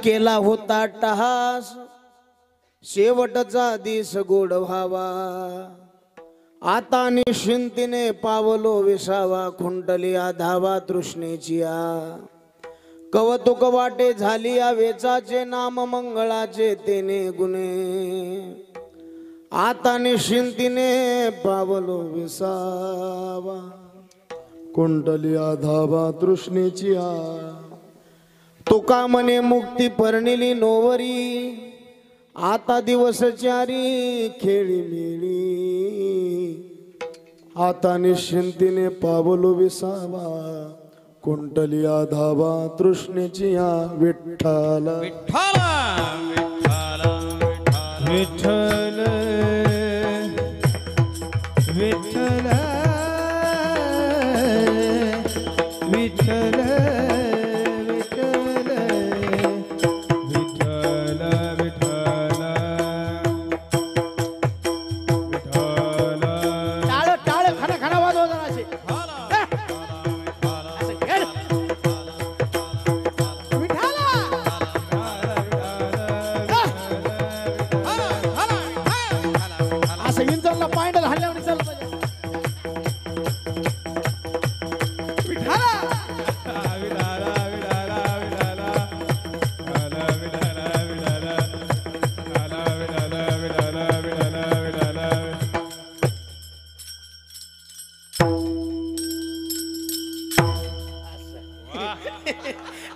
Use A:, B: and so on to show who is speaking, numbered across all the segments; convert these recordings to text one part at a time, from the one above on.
A: केला होता टहास शेवटचा दिस गोड व्हावा आता निश्चिंतीने पावलो विसावा खुंटली धावा तृष्णेची कवतुक वाटे झाली वेचाचे नाम मंगळाचे तेने गुणे आता निश्चिंतीने पावलो विसावा कुंडली धावा तृष्णेची तुका मने मुक्ती परनिली नोवरी आता दिवस चारी खेळी मिळी आता निश्चिंतीने पावलो विसावा कुंडली धावा तृष्णेची विठ्ठल
B: विठ्ठल विठ्ठल विठ्ठल विठ्ठल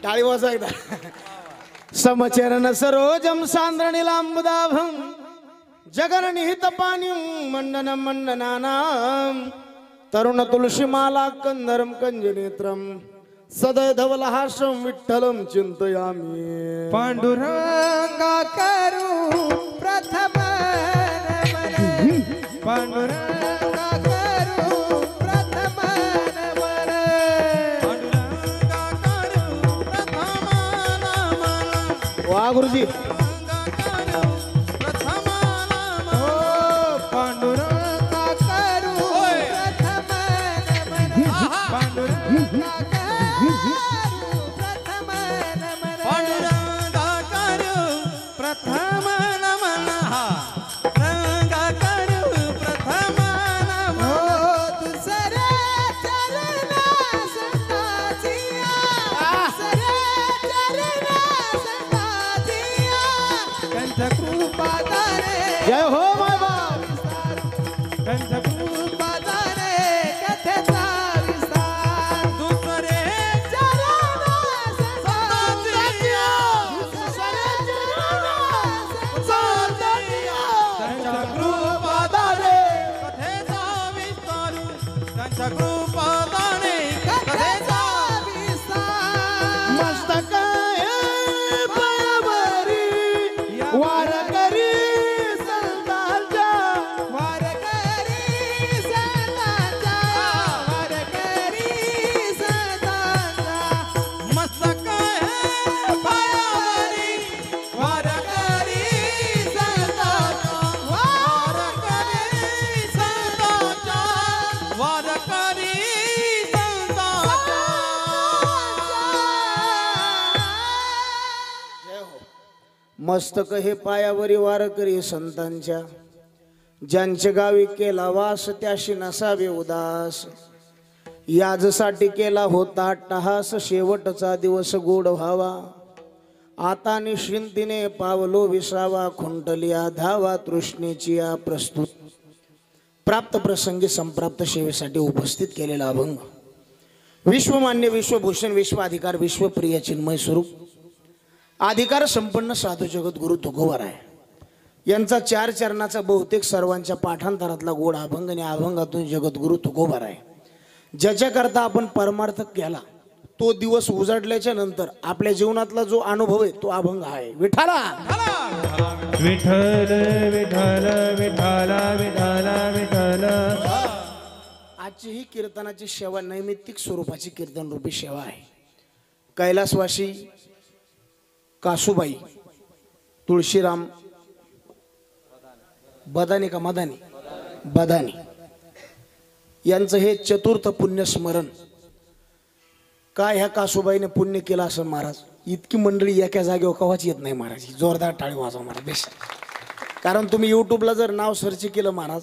A: टाळी वाजवा एकदा समचरण सरोजम सांद्रणी लांबदाभं जगन निहित पाणी मंडन मंडनानां तरुण तुलसीमाला कंदरम कंजनेत्रम सदय धवलहासं विठ्ठलं चिंतयामि
B: पांडुरंगा करू प्रथम नमन पांडुरंगा करू प्रथम नमन
A: वा गुरुजी जय हो माय बाप मस्तक हे पायावरी वारकरी संतांच्या ज्यांच्या गावी केला वास त्याशी नसावे उदास याजसाठी केला होता टहास शेवटचा दिवस गोड व्हावा आता निश्चिंतीने पावलो विसावा खुंटलिया धावा तृष्णेची प्रस्तुत प्राप्त प्रसंगी संप्राप्त सेवेसाठी उपस्थित केलेला अभंग विश्वमान्य विश्वभूषण विश्वाधिकार विश्वप्रिय चिन्मय स्वरूप अधिकार संपन्न साधू जगद्गुरु तुकोबाराय यांचा चार चरणाचा बहुतेक सर्वांच्या पाठांतरातला गोड अभंग आणि अभंगातून जगद्गुरु तुकोबाराय ज्याच्याकरता आपण परमार्थ केला तो दिवस उजाडल्याच्या नंतर आपल्या जीवनातला जो अनुभव आहे तो अभंग आहे विठ्ठला
B: विठ्ठल विठ्ठल विठ्ठल विठ्ठल विठ्ठल
A: आजची ही कीर्तनाची सेवा नैमित्तिक स्वरूपाची कीर्तन रूपी सेवा आहे कैलासवासी कासूबाई तुळशीराम बदानी का मदानी बदानी यांचं हे चतुर्थ पुण्य स्मरण काय ह्या कासूबाईने पुण्य केलं असं महाराज इतकी मंडळी एका जागेवर कवाच येत नाही महाराज. जोरदार टाळी वाजवा महाराज, बेस्ट. कारण तुम्ही यूट्यूबला जर नाव सर्च केलं महाराज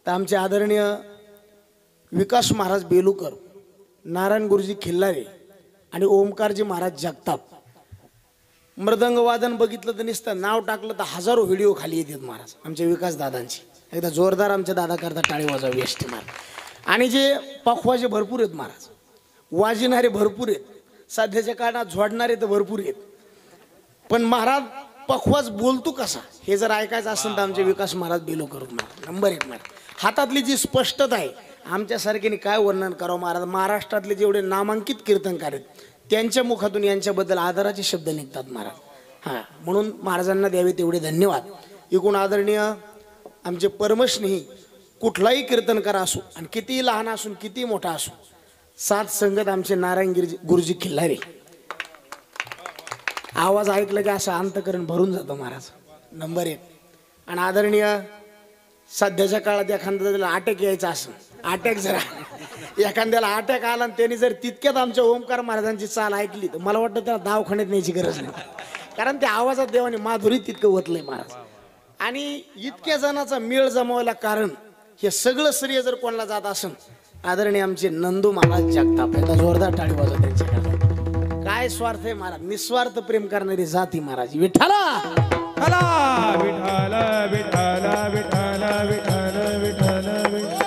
A: तर आमचे आदरणीय विकास महाराज बेलूकर, नारायण गुरुजी खिल्लारे आणि ओमकारजी महाराज जगताप मृदंग वादन बघितलं तर नुसतं नाव टाकलं तर हजारो व्हिडिओ खाली येतात महाराज आमच्या विकास दादांची. एकदा जोरदार आमच्या दादा करता टाळी वाजवावी एस टी महाराज. आणि जे पखवाजे भरपूर आहेत महाराज, वाजणारे भरपूर आहेत, सध्याच्या काळात झोडणारे तर भरपूर आहेत. पण महाराज पखवाज बोलतो कसा हे जर ऐकायचं असेल तर आमचे विकास महाराज बेलूकर महाराज नंबर 1 महाराज. हातातली जी स्पष्टता आहे आमच्यासारख्याने काय वर्णन करावं महाराज. महाराष्ट्रातले जेवढे नामांकित कीर्तनकार आहेत त्यांच्या मुखातून यांच्याबद्दल आदराचे शब्द निघतात महाराज. हां, म्हणून महाराजांना द्यावे तेवढे धन्यवाद. एकूण आदरणीय आमचे परमस्नेही कुठलाही कीर्तनकार असो आणि कितीही लहान असून कितीही मोठा असो, साथ संगत आमचे नारायण गुरुजी खिल्लारे. आवाज ऐकलं की असं अंतकरण भरून जातं महाराज नंबर 1. आणि आदरणीय सध्याच्या काळात एखाद्याला अटॅक यायचा असं अटॅक जरा एखाद्याला अटॅक आला आणि त्यांनी जर तितक्यात आमच्या ओमकार महाराजांची चाल ऐकली तर मला वाटतं त्याला दवाखान्यात न्यायची गरज नाही. कारण त्या आवाजात देवाने माधुरी तितकं ओतलंय महाराज. आणि इतक्या जणांचा मेळ जमावायला कारण हे सगळं श्रेय जर कोणाला जात असेल आदरणीय आमचे नंदू महाराज जगताप. एकदा जोरदार टाळी वाजवा त्यांच्याकडे. काय स्वार्थ आहे महाराज, निस्वार्थ प्रेम करणारी जाती महाराज. विठ्ठला
B: विठ्ठल विठ्ठल विठ्ठल विठ्ठल विठ्ठल.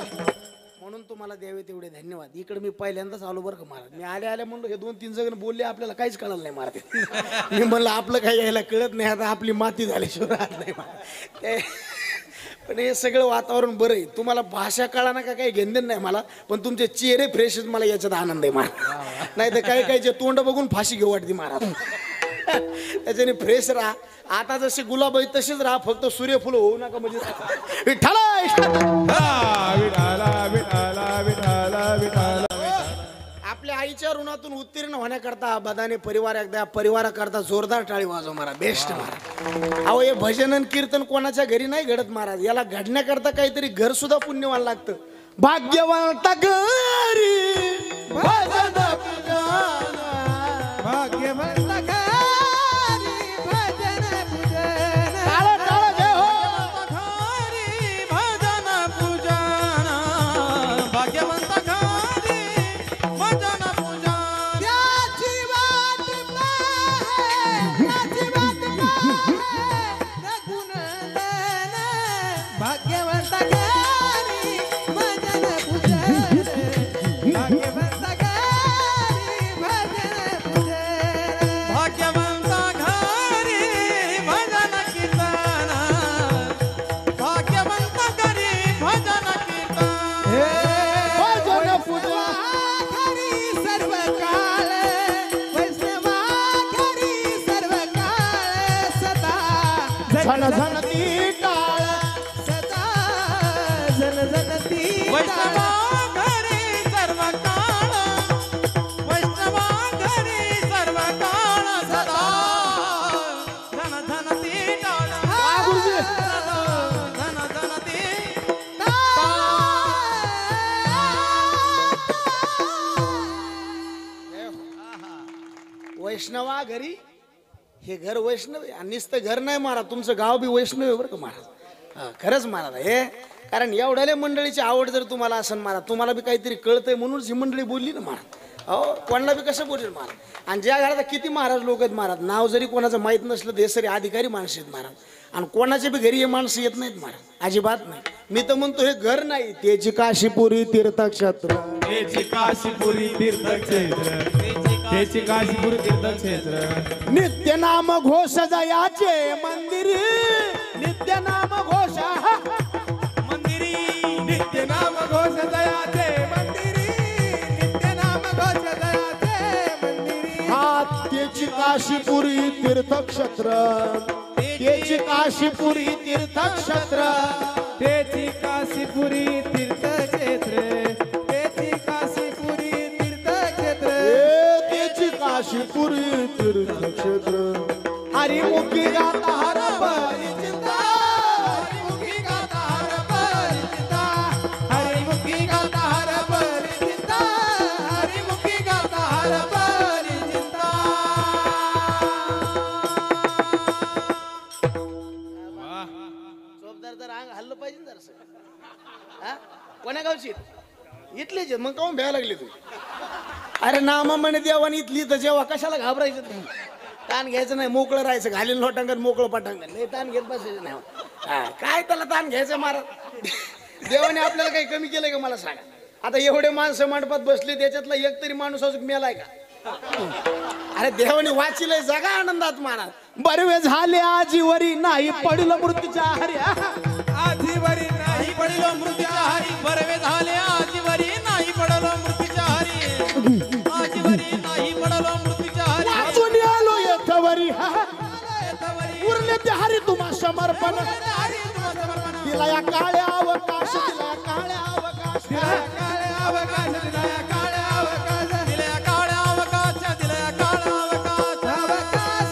A: म्हणून तुम्हाला द्यावे तेवढे धन्यवाद. इकडे मी पहिल्यांदाच आलो बरं का महाराज. मी आले म्हणलो हे 2-3 जण बोलले आपल्याला काहीच कळलं नाही महाराज. मी म्हणलं आपलं काही यायला कळत नाही, आता आपली माती झाल्याशिवाय राहत नाही महाराज. पण हे सगळं वातावरण बरं आहे. तुम्हाला भाषा कळा ना का काही घेणं नाही मला, पण तुमचे चेहरे फ्रेश आहेत मला याच्यात आनंद आहे महाराज. नाही तर काही काहीचे तोंड बघून फाशी घेऊ वाटते महाराज. त्याच्याने फ्रेश राहा. आता जसे गुलाब आहे तसेच राहा, फक्त सूर्यफुल होऊ नका म्हणजे. आपल्या आईच्या ऋणातून उत्तीर्ण होण्याकरता बदाने परिवार एकदा परिवाराकरता जोरदार टाळी वाजव महाराज, बेस्ट महाराज. अहो हे भजन आणि कीर्तन कोणाच्या घरी नाही घडत महाराज. याला घडण्याकरता काहीतरी घर सुद्धा पुण्यवान लागतं. भाग्यवंत घरी भजन पूजन,
B: भाग्यवंत
A: वैष्णवा घरी. हे घर वैष्णव आहे आणि नुसतं घर नाही महाराज, तुमचं गाव बी वैष्णव आहे बरं का महाराज. खरंच महाराज हे. कारण एवढ्याले मंडळीची आवड जर तुम्हाला असेल महाराज, तुम्हाला बी काहीतरी कळतंय म्हणून ही मंडळी बोलली ना महाराज. अहो कोणाला बी कसं बोलेल महाराज. आणि ज्या घरात किती महाराज लोक आहेत महाराज, नाव जरी कोणाचं माहीत नसलं ते सरी अधिकारी माणसं आहेत महाराज. आणि कोणाच्या बी घरी हे माणसं येत नाहीत महाराज, अजिबात नाही. मी तर म्हणतो हे घर नाही, त्याची काशीपुरी तीर्थक्षेत्र,
B: त्याची काशीपुरी तीर्थक्षेत्र, त्याची काशीपुरी तीर्थक्षेत्र.
A: नित्य नाम घोष जयाचे मंदिरी, नित्य नाम घोष
B: मंदिरी, नित्य नाम घोष जयाचे मंदिरी, नित्य नाम घोष जयाचे मंदिरी.
A: हा त्याची काशीपुरी तीर्थक्षेत्र, त्याची काशीपुरी तीर्थक्षेत्र,
B: त्याची काशीपुरी तीर्थक्षेत्र, त्याची काशीपुरी तीर्थक्षेत्र,
A: त्याची काशीपुरी तीर्थक्षेत्र. हरिमुखी गाता हरपरी चिंता,
B: हरिमुखी गाता हरपरी चिंता, हरिमुखी गाता हरपरी चिंता, हरिमुखी गाता हरपरी चिंता.
A: सगळं हा कोण्या गावची इथलीच मग काऊन भ्यायला लागली तू अरे नामा म्हणे देवानी इथली तर जेव्हा कशाला घाबरायचं तुम्ही ताण घ्यायचं नाही मोकळं राहायचं घालीन लोटांगण मोकळं पटांगण नाही ताण घेत बसायचं नाही हा काय त्याला ताण घ्यायचं महाराज देवाने आपल्याला काही कमी केलंय का मला सांगा आता एवढे माणसं मंडपात बसले त्याच्यातला एक तरी माणूस अजून मेलाय का अरे देवाने वाचिलंय जगा आनंदात महाराज बरवे झाले आजीवरी नाही पडलं मृत्यूच्या आहारी
B: आजीवरी नाही पडलो मृत्यूच्या हारी बरवे झाले आजीवरी नाही पडलो मृत्यूच्या हारी आजीवरी नाही पडलो मृत्यूच्या हारी
A: वाचून आलो येथवरी उरले ते हरी तुम्हा समर्पण दिला या काळ्या अवकाश दिला काळ्या अवकाश
B: काळ्या अवकाश दिला काळ्या अवकाश दिला काळ्या अवकाश दिला काळ्या अवकाश अवकाश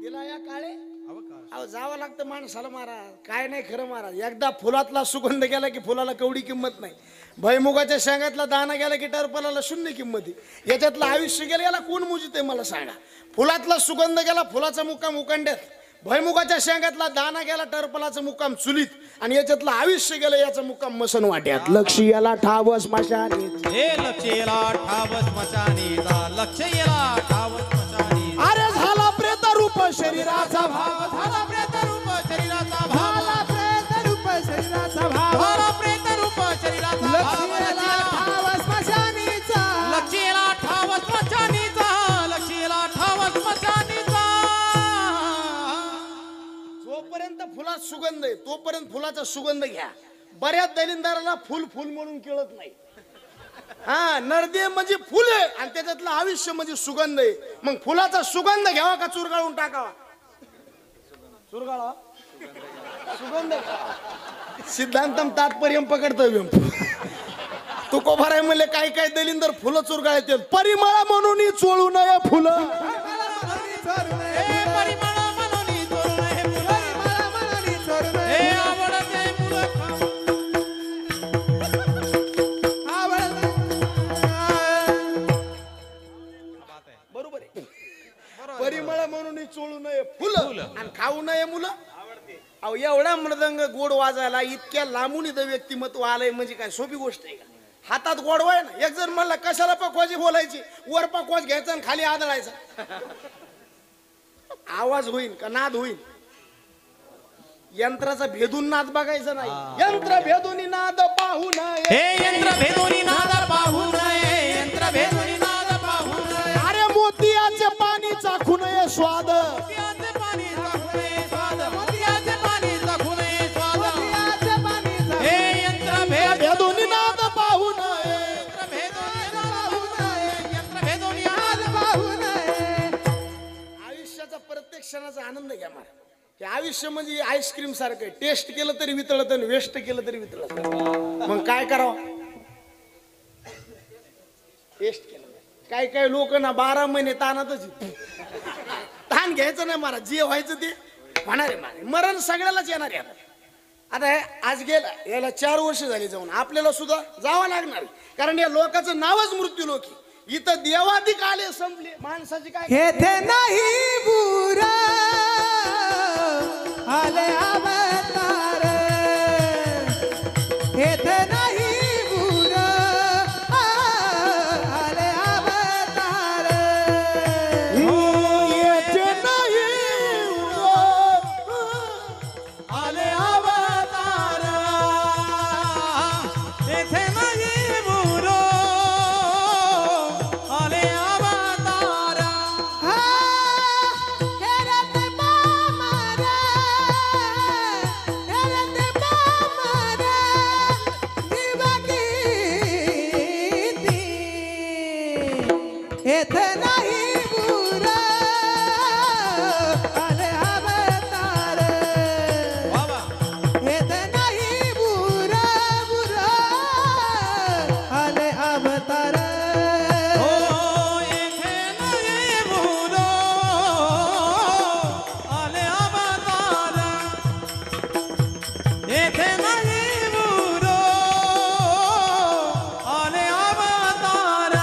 A: दिला या काळे अहो जावं लागतं माणसाला महाराज काय नाही खरं महाराज एकदा फुलातला सुगंध गेला की फुलाला कवडी किंमत नाही भैमुगाच्या शेंगातला दाना गेला की टरपलाला शून्य किंमत आहे याच्यातलं आयुष्य गेलं याला कोण मुजिते मला सांगा फुलातला सुगंध गेला फुलाचा मुक्काम उकांड्यात भैमुगाच्या शेंगातला दाना गेला टरपलाचा मुक्काम चुलीत आणि याच्यातलं आयुष्य गेलं याचा मुक्काम मसन वाट्यात लक्ष याला ठावस मशानीत
B: हे लक्ष येला ठावस मशानीचा लक्ष येला ठावस मशानी
A: अरे झाला प्रेत रूप शरीराचा भाव
B: झाला प्रेत रूप शरीराचा भाव झाला प्रेत रूप शरीराचा भाव झाला प्रेत रूप शरीराचा भाव ठावस मशानीचा लक्ष येला ठावस मशानीचा लक्ष येला ठावस मशानीचा
A: जोपर्यंत फुलात सुगंध आहे तोपर्यंत फुलाचा सुगंध घ्या बऱ्याच दलिंदाराला फुल फुल म्हणून कळत नाही हा नरदे म्हणजे फुल आहे आणि त्याच्यातलं आयुष्य म्हणजे सुगंध आहे मग फुलाचा सुगंध घ्यावा का चुरगाळून टाकावा चुरगाळा सुगंध सिद्धांतम तात्पर्य पकडतो तुकोबाराय म्हणले काय काय दलिंदर फुलं चुरगाळते परिमळ म्हणून चोळू नये फुलं परिमळ म्हणून चोळू नये फुलं आणि खाऊ नये मुलं अहो एवढा मृदंग गोड वाजायला इतक्या लांबून इथं व्यक्तिमत्व आलंय म्हणजे काय सोपी गोष्ट आहे का हातात गोडवा आहे ना एक जण म्हणला कशाला पकवाजी बोलायची वर पकवाज घ्यायचा आणि खाली आदळायचा आवाज होईल का नाद होईल यंत्राचा भेदून नाद बघायचा नाही यंत्र भेदून नाद पाहू नये
B: हे यंत्र भेदून नाद पाहू नये यंत्र भेदून नाद पाहू नये
A: अरे मोतियाचे पाणी चाखू नये स्वाद
B: मोतियाचे पाणी चाखू नये स्वाद मोतियाचे पाणी चाखू नये स्वाद मोतियाचे पाणी हे यंत्र
A: भेदून नाद पाहू नये
B: यंत्र भेदून नाद पाहू नये यंत्र भेदून नाद पाहू नये
A: आयुष्याचा प्रत्येक क्षणाचा आनंद घ्या मला हे आयुष्य म्हणजे आईस्क्रीम सारखं टेस्ट केलं तरी वितळत आणि वेस्ट केलं तरी वितळत मग काय करावं टेस्ट केलं काय काय लोक ना 12 महिने तानातच ताण घ्यायचं नाही मला जे व्हायचं ते होणार आहे मला मरण सगळ्यालाच येणार आहे आता हे आज गेला याला 4 वर्ष झाली जाऊन आपल्याला सुद्धा जावं लागणार कारण या लोकांचं नावच मृत्यू लोकी इथं देवाधिक आले संपले माणसाची काय
B: येथे नाही बुरा आले अवतार येथे नाही बुरा आले अवतार
A: येथे नाही
B: आले अवतार येथे नाही बुरा आले अवतार येथे नाही बुरा आले अवतार येथे नाही बुरा बुरा आले अवतार येथे नाही बुरा आले अवतार येथे नाही बुरा आले अवतार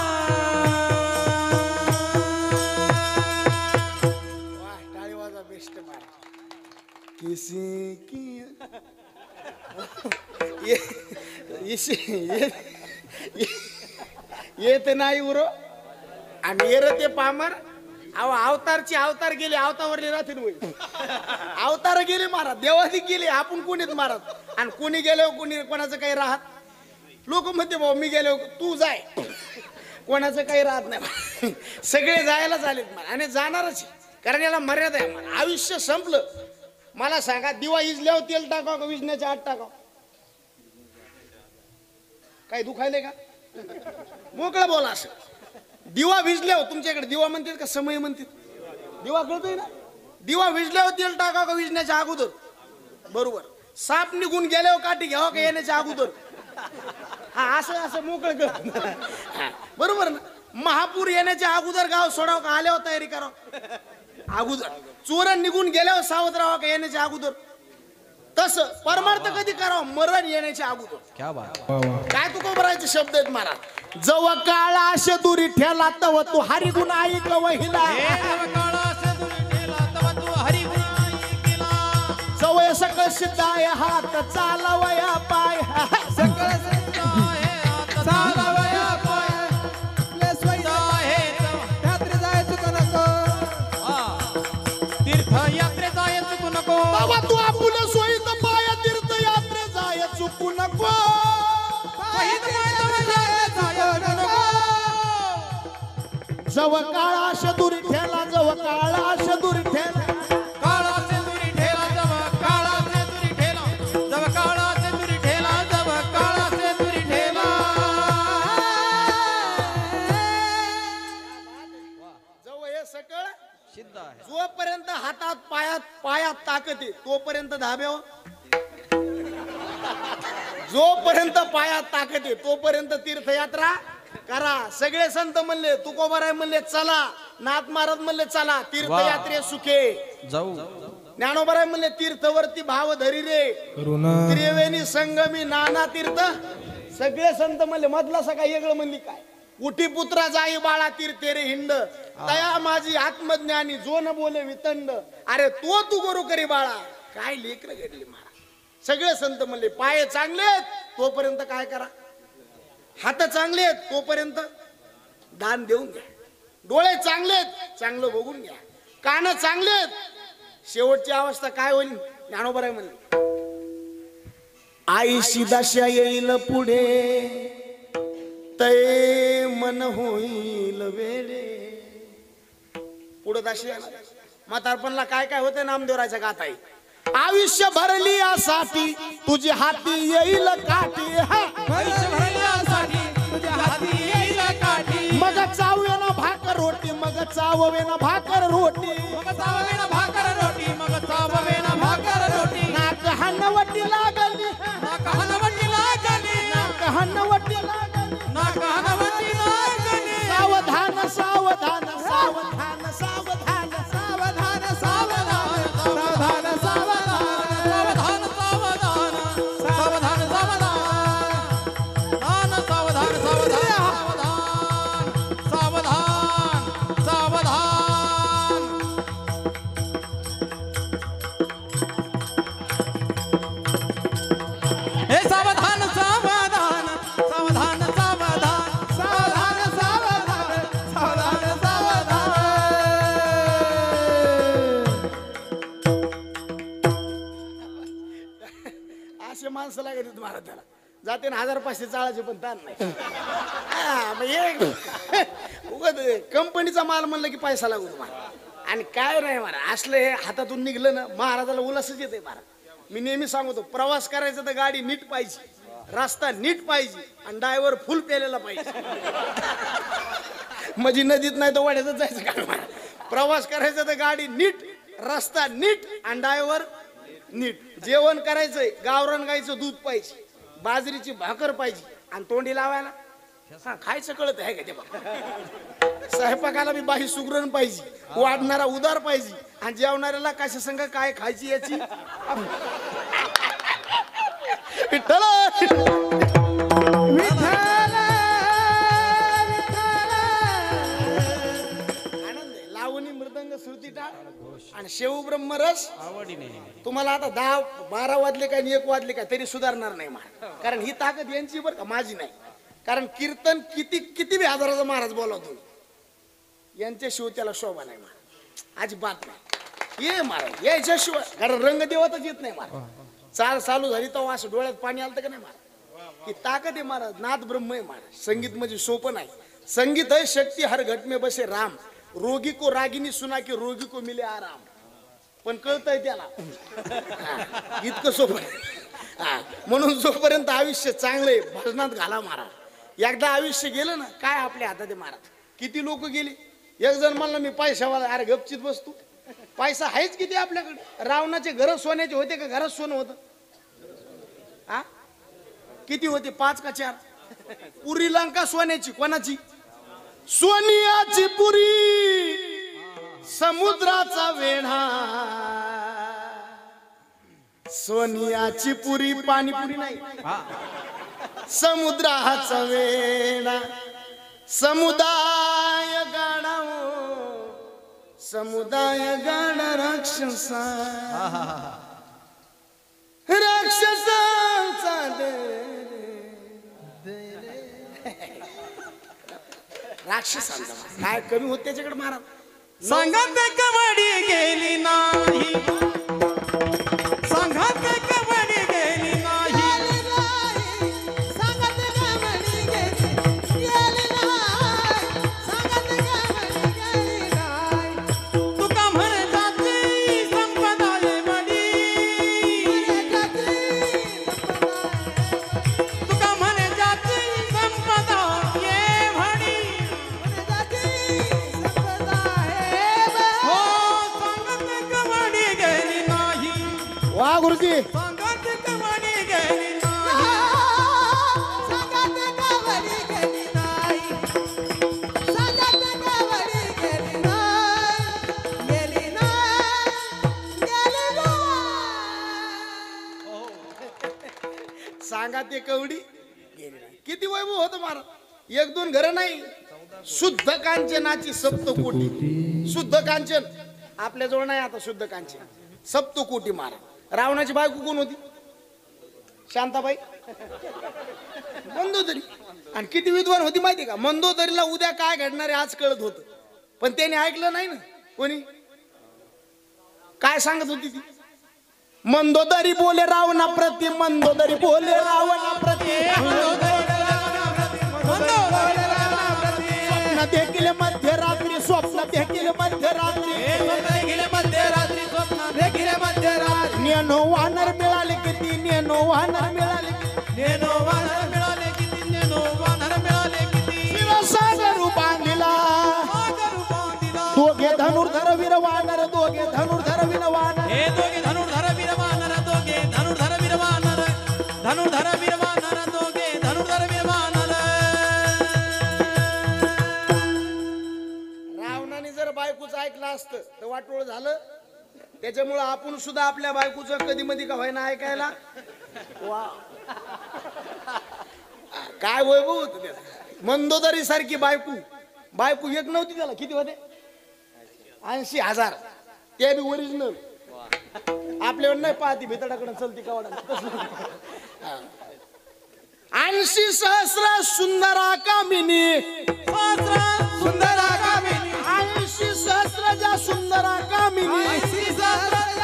A: येत नाही उरो आणि येर ते पामर अहो अवतार गेले अवतावरले राहतील होईल अवतार गेले महाराज देवाधिक गेले आपण कोणीच महाराज आणि कोणी गेलो कोणी कोणाचं काही राहत लोक म्हणते भाऊ मी गेलो तू जाय कोणाचं काही राहत नाही सगळे जायला चालेत मला आणि जाणारच कारण याला मर्यादा आहे मला आयुष्य संपलं मला सांगा दिवा इजल्यावर तेल टाकाव का विजण्याच्या आत टाकाव काय दुखायले का मोकळं बोला असं दिवा विजल्यावर तुमच्याकडे दिवा म्हणतात का समय म्हणतात दिवा कळतोय ना दिवा विजल्यावर तेल टाकाव का विजण्याच्या अगोदर बरोबर साप निघून गेल्यावर काठी घ्यावं का येण्याच्या अगोदर हा असं असं मोकळं कर बरोबर ना महापूर येण्याच्या अगोदर गाव सोडाव का आल्यावर तयारी करावं अगोदर चोर निघून गेल्यावर सावध राहावं का येण्याच्या अगोदर तसं परमार्थ कधी करावं मरण येण्याच्या अगोदर
B: क्या बात
A: काय तू कोबरायचे शब्द आहेत महाराज जव काळा असे दुरी ठेला तव तू हरी गुण ऐक वहिला जवळ सकळ सिद्धाय हात चालवया पाय
B: सकळ चालवया पाय आपले स्वैत यात्रे जायचं का नको तीर्थ यात्रे जायचं चुकू नको
A: बाबा तू आपुले सोयीत पाय तीर्थ यात्रे जाय चुकू नको जव काळा असे दुरी ठेला जव काळा असे दुरी ठेला
B: काळाचे दुरी ठेला जव काळाचे दुरी ठेला जव काळाचे दुरी ठेला जव काळाचे दुरी ठेला
A: जव हे सकळ
B: सिद्ध आहे
A: जोपर्यंत हातात पायात ताकद आहे तोपर्यंत धाब्यावर जोपर्यंत पायात ताकद आहे तोपर्यंत तीर्थयात्रा करा सगळे संत म्हणले तुकोबाराय म्हणले चला नाथ महाराज म्हणले चला तीर्थयात्रे सुखे
B: जाऊ
A: ज्ञानोबाराय म्हणले तीर्थवरती भाव धरी रे त्रिवेणी संगमी नाना तीर्थ सगळे संत म्हणले मधला सगळा वेगळं म्हणली काय उठी पुत्रा जाई बाळा तीर्थे रे हिंड तया माझी आत्मज्ञानी जो न बोले वितंड अरे तू गुरु करी बाळा काय लेकर घडली महाराज सगळे संत म्हणले पाय चांगले तोपर्यंत काय करा हात चांगले आहेत तोपर्यंत दान देऊन घ्या डोळे चांगले आहेत चांगलं बघून घ्या कान चांगले आहेत शेवटची अवस्था काय होईल ज्ञानोबराय म्हणले आईशी दशा येईल पुढे तै मन होईल वेडे पुढे दशा येणार म्हातारपणला काय काय होते नामदेवराच्या गाथाई आयुष्य भरली यासाठी तुझी हाती येईल काठी मग चावेना भाकर रोटी मग चावेना भाकर रोटी नाक हन्नवटी लागली नाक हन्नवटी लागली सावधान सावधान सावधान सावधान सावधान सावधान माणसं लागत महाराज त्याला जाते ना 1500 चाळाचे पण ताण नाही कंपनीचा माल म्हणलं की पैसा लागू तुम्हाला आणि काय नाही महाराज असलं हे हातातून निघलं ना महाराजाला उल्हासच येते महाराज मी नेहमी सांगतो प्रवास करायचा तर गाडी नीट पाहिजे रस्ता नीट पाहिजे आणि ड्रायव्हर फुल पेलेला पाहिजे म्हणजे नदीत नाही तर वाड्यातच जायचं काय महाराज प्रवास करायचा तर गाडी नीट रस्ता नीट आणि ड्रायव्हर नीट जेवण करायचंय गावरान गाईचं दूध पाहिजे बाजरीची भाकर पाहिजे आणि तोंडी लावायला खायचं कळत आहे का ते बघ स्वयंपाकाला बी बाही सुगरण पाहिजे वाढणारा उदार पाहिजे आणि जेवणाऱ्याला कशा संग काय खायची याची विठ्ठल आनंद आहे लावणी मृदंग श्रुती टाळ आणि शेव ब्रह्मरस
B: आवडीने
A: तुम्हाला आता 10-12 वाजले काय 1 वाजले काय तरी सुधारणार नाही महाराज. कारण ही ताकद यांची बरं का, माझी नाही. कारण कीर्तन किती बी हजाराचा महाराज बोलावतो, यांच्या शिव त्याला शोभा नाही महाराज, अजिबात नाही. ये महाराज यायच्याशिवाय, कारण रंग देवतच येत नाही महाराज. चालू झाली तर असं डोळ्यात पाणी आलं का नाही महाराज. ही ताकद आहे महाराज, नाद ब्रह्म आहे महाराज. संगीत म्हणजे सोपं नाही. संगीत है शक्ती, हर घट में बसे राम. रोगी को रागिनी सुना की रोगी को मिले आराम. पण कळतंय त्याला इतकं सोपं. म्हणून जोपर्यंत आयुष्य चांगलंय भजनात घाला महाराज. एकदा आयुष्य गेलं ना काय आपल्या हातात आहे महाराज. किती लोक गेली. एक जण म्हणलं मी पैशावाला, अरे गपचित बसतो, पैसा आहेच किती आपल्याकडे. रावणाचे घर सोन्याचे होते का घरात सोनं होतं. किती होते, 5 का 4. पुरी लंका सोन्याची, कोणाची. सोनियाची पुरी समुद्राचा वेढा. सोनियाची पुरी पाणीपुरी नाही, समुद्राचा वेढा. समुदाय गाडा, समुदाय गाडा राक्षसा, राक्षसाचा राक्षसांचा काय कमी होत त्याच्याकडे महाराज.
B: संघात कबड्डी गेली नाही, संघात कबड्डी गेली नाही,
C: संघात कबड्डी गेली नाही, संघात कबड्डी गेली नाही.
B: तुका म्हण जाती संपदा ये मडी, तुका म्हण जाती संपदा ये म्हडी. हो संघात कबड्डी गेली नाही,
A: वा गुरुजी.
B: संघात कबड्डी गेली नाही.
C: संघात कबड्डी गेली नाही, संघात कबड्डी गेली नाही, गेली नाही, गेली नाही.
A: सांगा ते कवडी गेली नाही. किती वैभव होतं महाराज. 1-2 घर नाही, शुद्ध कांचनाची सप्तकोटी. शुद्ध कांचन आपल्या जवळ नाही आता. शुद्ध कांचन सप्तकोटी महाराज. रावणाची बायको कोण होती, शांताबाई मंदोदरी. आणि किती विद्वान होती माहिती का. मंदोदरीला उद्या काय घडणार आहे आज कळत होतं, पण त्याने ऐकलं नाही ना. कोणी काय सांगत होती ती. मंदोदरी बोले रावणा प्रति, मंदोदरी बोले रावणा प्रति. स्वप्न देखील मध्यरात्री, स्वप्न देखील मध्यरात्री. नेनो वानर मिळाले किती, नेनो वानर मिळाले किती. शिवसागर बांधिला, दोघे धनुर्धर वीर वानर, दोघे धनुर्धर वीर वानर.
B: हे दोघे धनुर्धर वीर वानर, दोघे धनुर्धर वीर वानर, धनुर्धर वीर वानर, दोघे धनुर्धर वीर वानर.
A: रावणाने जर बायकोचं ऐकलं असतं तर वाटोळ झालं. त्याच्यामुळं आपण सुद्धा आपल्या बायकोचं कधी मधी का व्हायना ऐकायला. वा काय वैभव होत त्याचं. मंदोदरी सारखी बायको एक नव्हती त्याला. किती होते, 80,000. ते बी ओरिजिनल. आपल्यावर नाही पाहती भितडाकडे चलती कावडा. 80,000 सुंदरा कामिनी,
B: सुंदरा कामिनी,
A: 80,000 ज्या सुंदरा कामिनी.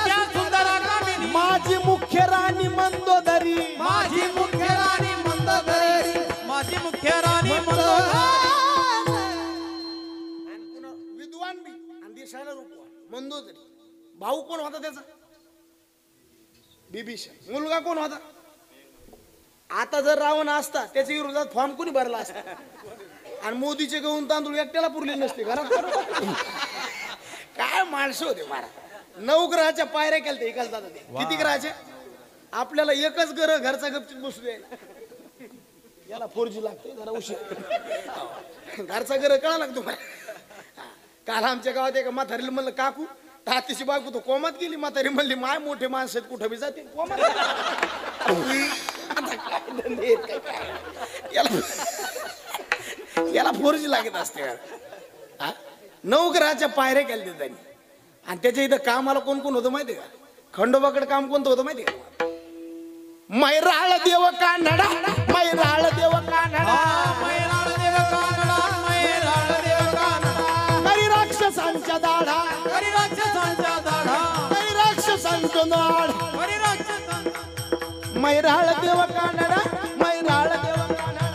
B: त्या सुंदरा कामिनी,
A: माझी मुख्य राणी मंदोदरी,
B: माझी मुख्य राणी मंदोदरी, माझी मुख्य राणी मंदोदरी.
A: विद्वान बी आणि दिसायला रूपवान मंदोदरी. भाऊ कोण होता त्याचा, बिभीषण. मुलगा कोण होता. आता जर रावण असता त्याच्या विरोधात फॉर्म कोणी भरला असता. आणि मोदीचे गहून तांदूळ एकट्याला पुरले नसते घरात. काय माणसं होते महाराज. 9 ग्रहाच्या पायऱ्या केल्या एकाच दादा. किती ग्रहाच्या. आपल्याला एकच ग्रह घरचा गपचित बसू द्यायला. याला 4G लागते जरा उशीर. घरचा ग्रह कळा लागतो मला. काल आमच्या गावात एका म्हातारीला म्हणलं काकू तातीची बायको तो कोमात गेली. म्हातारी म्हणली माय मोठे माणसं आहेत कुठं बी जाते कोमात. आता काय धंदे आहेत काय. याला 4G लागत असते. 9 ग्रहाच्या पायऱ्या केल्या त्यांनी. आणि त्याच्या इथं कामाला कोण कोण होतं माहिती का? खंडोबाकडे काम कोणतं होतं माहिती का? मैराळ देव कानडा, मैराळ देव कानडा,
B: मैराळ देव कानडा, मैराळ देव कानडा.
A: करी राक्षसांच्या दाढा,
B: हरी राक्षसांच्या दाढा,
A: करी राक्षसांचं नाड.
B: हरी राक्षसांच्या.
A: मैराळ देव कानडा, मैराळ देव कानडा.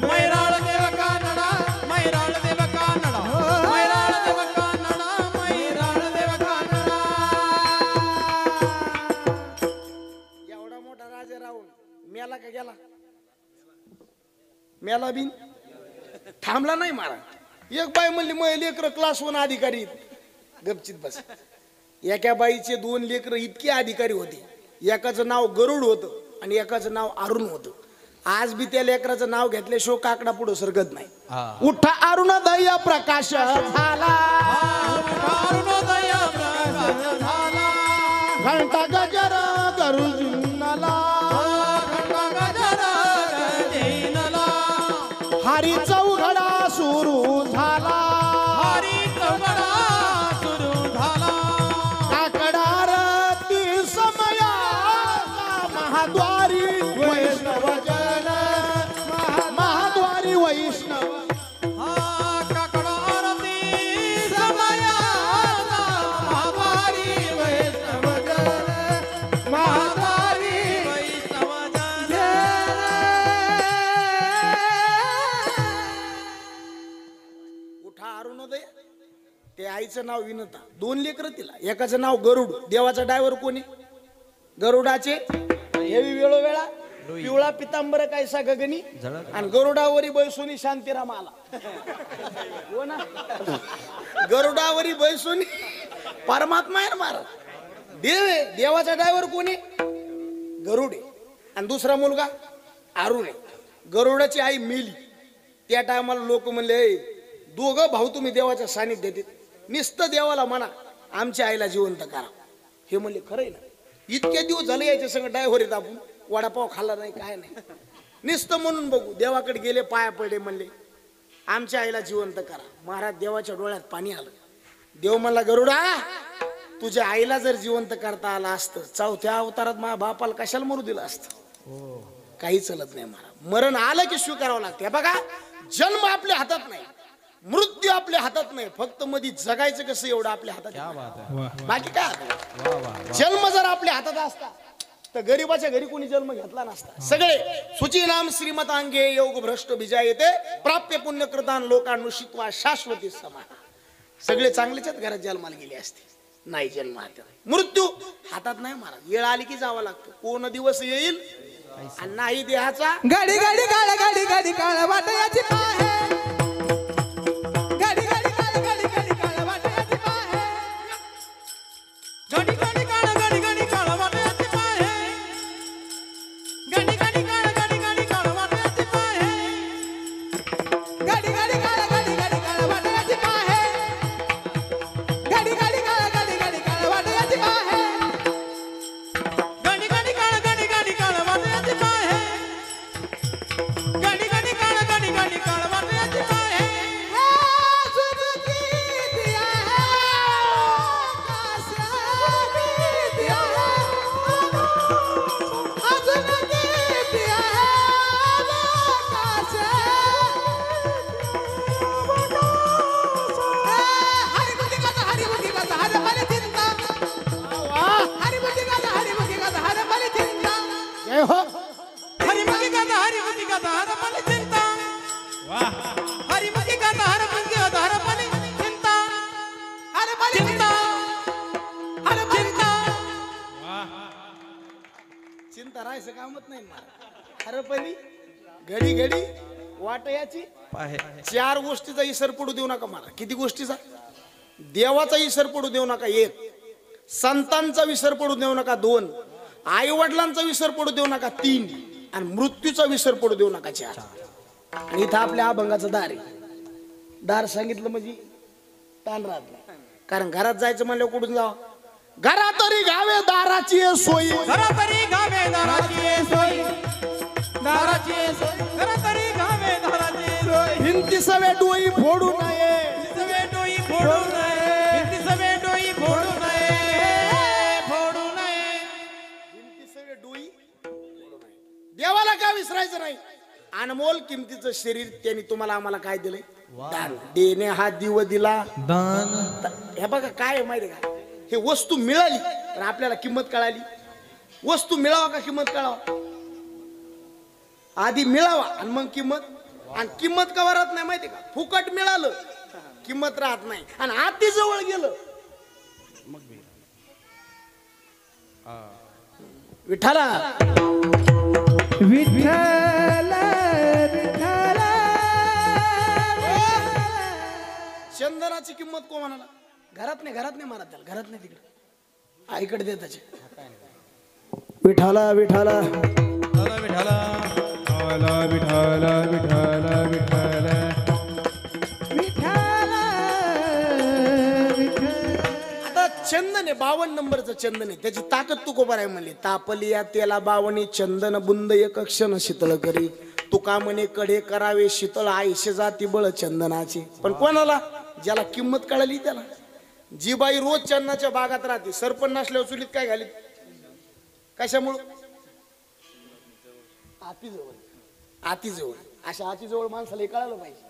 B: मैराळ देव कानडा, मैराळ देव कानडा, मैराळ देव कानडा, मैराळ देव कानडा.
A: एवढा मोठा राजा राहून मेला का गेला? मेला बिन थांबला नाही मारा. एक बाई म्हणली मग लेकर क्लास 1 अधिकारी गपचित बस. एका बाईचे 2 लेकर इतके अधिकारी होते. एकाचं नाव गरुड होतं आणि एकाचं नाव अरुण होतं. आज बी त्या लेकराचं नाव घेतल्याशिवाय काकडा पुढे सरकत नाही. उठा अरुणोदय प्रकाश झाला,
B: अरुणोदय प्रकाश झाला,
A: घंटा गजर गरुजिनला,
B: घंटा गजर गजिनला,
A: हरी चौघडा सुरू झाला,
B: हरी चौघडा सुरू झाला.
A: काकडा आरती समया महाद्वारी वैष्णव जन, महाद्वारी वैष्णव.
B: हा काकडा आरती समयाचा महाद्वारी वैष्णव जन, महाद्वारी वैष्णव जन.
A: उठा अरुणोदय. ते आईचं नाव विनता. 2 लेकर तिला. एकाचं नाव गरुड. देवाचा ड्रायव्हर कोणी? गरुडाचे हेवी वेळोवेळा पिवळा पितांबर कायसा गगनी आणि गरुडावरी बैसोनी शांतीराम आला. हो ना, गरुडावरी बैसोनी परमात्मा आहे ना महाराज. देव आहे. देवाचा ड्रायव्हर कोणी? गरुड आहे. आणि दुसरा मुलगा अरुण आहे. गरुडाची आई मेली. त्या टायमाला लोक म्हणले, दोघं भाऊ तुम्ही देवाच्या सानिध्यात येत, नुसतं देवाला म्हणा आमच्या आईला जिवंत करा. हे म्हणले खरंय ना. इतके दिवस झाले याच्या संग डायव्हर येत, आपण वडापाव खाल्ला नाही काय नाही, नुसतं म्हणून बघू. देवाकडे गेले, पाया पडले, म्हणले आमच्या आईला जिवंत करा. महाराज देवाच्या डोळ्यात पाणी आलं. देव म्हणला, गरुडा तुझ्या आईला जर जिवंत करता आला असतं, 4थ्या अवतारात माझ्या बापाला कशाला मरू दिलं असतं. काही चलत नाही महाराज. मरण आलं की स्वीकारावं लागतं. बघा, जन्म आपल्या हातात नाही, मृत्यू आपल्या हातात नाही, फक्त मध्ये जगायचं कसं एवढं आपल्या हातात आहे. बाकी काय? जन्म जर आपल्या हातात असता तर गरीबाच्या घरी कोणी जन्म घेतला नसता. सगळे सुची नाम श्रीमतांगे योग भ्रष्ट बिजा येते प्राप्य पुण्यकृतान लोकानुषित्वा शाश्वती समा. सगळे चांगल्याच्याच घरात जन्माला गेले असते. नाही, जन्म हातात. मृत्यू हातात नाही महाराज. येळ आली की जावं लागतं. कोण दिवस येईल आणि नाही देहाचा.
C: गाडी गाडी काळ गाडी गाडी काळ वाटयाची पाहे, गाडी गाडी काळ गाडी गाडी काळ वाटयाची पाहे,
B: गाडी गाडी काळ गाडी गाडी काळ वाटयाची पाहे, गाडी गाडी काळ गाडी गाडी काळ वाटयाची पाहे,
C: गाडी गाडी काळ गाडी गाडी काळ वाटयाची पाहे, गाडी गाडी काळ गाडी गाडी काळ वाटयाची पाहे,
B: गाडी गाडी काळ गाडी गाडी काळ वाटयाची पाहे, गाडी गाडी काळ गाडी गाडी काळ वाटयाची पाहे.
A: जय हो.
B: हरिमुखी गाता हरिमुखी गाता हरपली चिंता, हरिमुखी गाता हरिमुखी गाता हरपली चिंता, चिंता चिंता.
A: चिंता राहायचं कामच नाही मला. हरपली घडी घडी वाटयाची 4 गोष्टीचा इसर पडू देऊ नका मला. किती गोष्टीचा? देवाचा इसर पडू देऊ नका 1, संतांचा विसर पडू देऊ नका 2, आई वडिलांचा विसर पडू देऊ नका 3, आणि मृत्यूचा विसर पडू देऊ नका 4. आणि इथं आपल्या अभंगाचं दार आहे. दार सांगितलं म्हणजे ताण राहत नाही. कारण घरात जायचं म्हणलं कुठून जावं? घरात तरी घावे दाराची सोयी,
B: घरा तरी गावे दाराची सोय, दाराची सोय, घरा तरी गावे दाराची सोय.
A: भिंती सवे डोई फोडू नये,
B: सवे डोई फोडू नये, भिंती सवे डोई फोडू
A: अनमोल किमतीचं शरीर त्यांनी तुम्हाला आम्हाला काय दिलंय दान. देणे हा दिव दिला
B: दान.
A: हे बघा काय आहे माहिती का, हे वस्तू मिळाली तर आपल्याला किंमत कळाली. वस्तू मिळावा का किंमत कळावा, आधी मिळावा आणि मग किंमत. आणि किंमत का राहत नाही माहिती का, फुकट मिळालं किंमत राहत नाही आणि आती जवळ गेलं विठाला.
C: विठ्ठल विठ्ठल
A: चंदनाची किंमत को म्हणाला, घरात नाही मारा त्याला, घरात नाही तिकडे आईकडे दे त्याचे. विठाला विठाला
B: विठाला विठाला विठाला विठाला
C: विठ्ठल विठ्ठल.
A: आता चंदन आहे 52 नंबरचं चंदन आहे, त्याची ताकद तुकोबा आहे म्हणली. तापली या तेला बावणी चंदन बुंद एक क्षण शीतळ करी. तुका म्हणे कडे करावे शीतळ आयशे जाती बळ चंदनाचे. पण कोणाला, ज्याला किंमत कळली त्याला. जी बाई रोज चंदनाच्या बागात राहते, सरपण नसल्यावर चुलीत काय घाली, कशामुळं, आतीजवळ. अशा आतीजवळ माणसाला हे कळालं पाहिजे.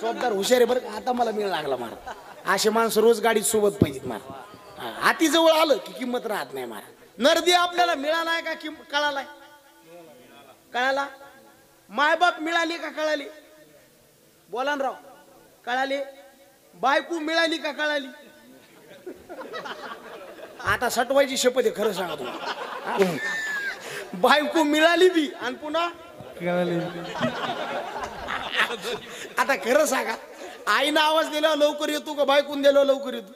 A: चोपदार हुशार आहे बरं का, आता मला मिळ लागला मारा. असे माणसं रोज गाडीत सोबत पाहिजेत मारा. आतीजवळ आलं की किंमत राहत नाही मारा. नरदी आपल्याला मिळालाय का कळालाय, कळाला. मायबाप मिळाली का कळाली, बोला ना राव, कळाली. बायको मिळाली का कळाली. आता सटवायची शपथ आहे, खरं सांगा तुम्हाला. बायको मिळाली बी आणि पुन्हा आता खरं सांगा, आईनं आवाज दिल्यावर लवकर येतो का बायकून दिल्यावर लवकर येतो.